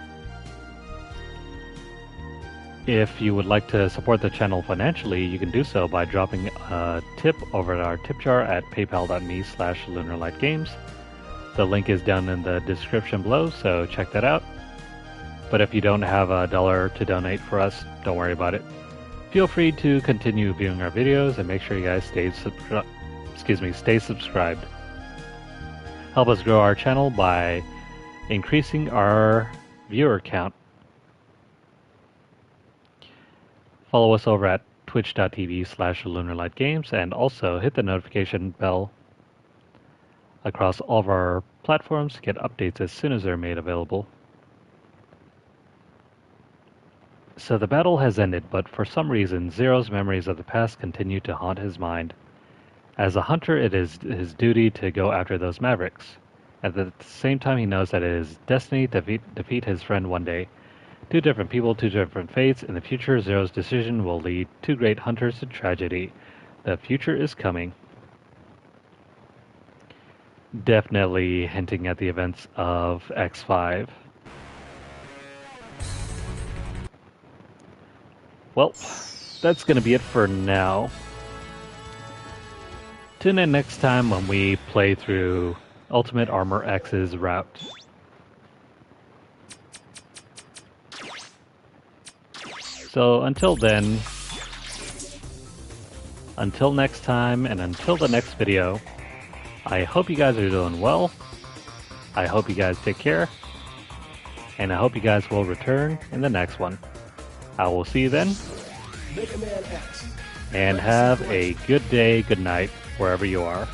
Speaker 1: If you would like to support the channel financially, you can do so by dropping a tip over at our tip jar at paypal.me/LunarlightGames. The link is down in the description below, so check that out. But if you don't have $1 to donate for us, don't worry about it. Feel free to continue viewing our videos and make sure you guys stay subscribed. Help us grow our channel by increasing our viewer count. Follow us over at twitch.tv/LunarlightGames, and also hit the notification bell across all of our platforms to get updates as soon as they're made available. So the battle has ended, but for some reason, Zero's memories of the past continue to haunt his mind. As a hunter, it is his duty to go after those Mavericks. At the same time, he knows that it is destiny to defeat his friend one day. 2 different people, 2 different fates. In the future, Zero's decision will lead 2 great hunters to tragedy. The future is coming. Definitely hinting at the events of X5. Well, that's going to be it for now. Tune in next time when we play through Ultimate Armor X's route. So until then, until next time, and until the next video, I hope you guys are doing well. I hope you guys take care. And I hope you guys will return in the next one. I will see you then. And have a good day, good night, wherever you are.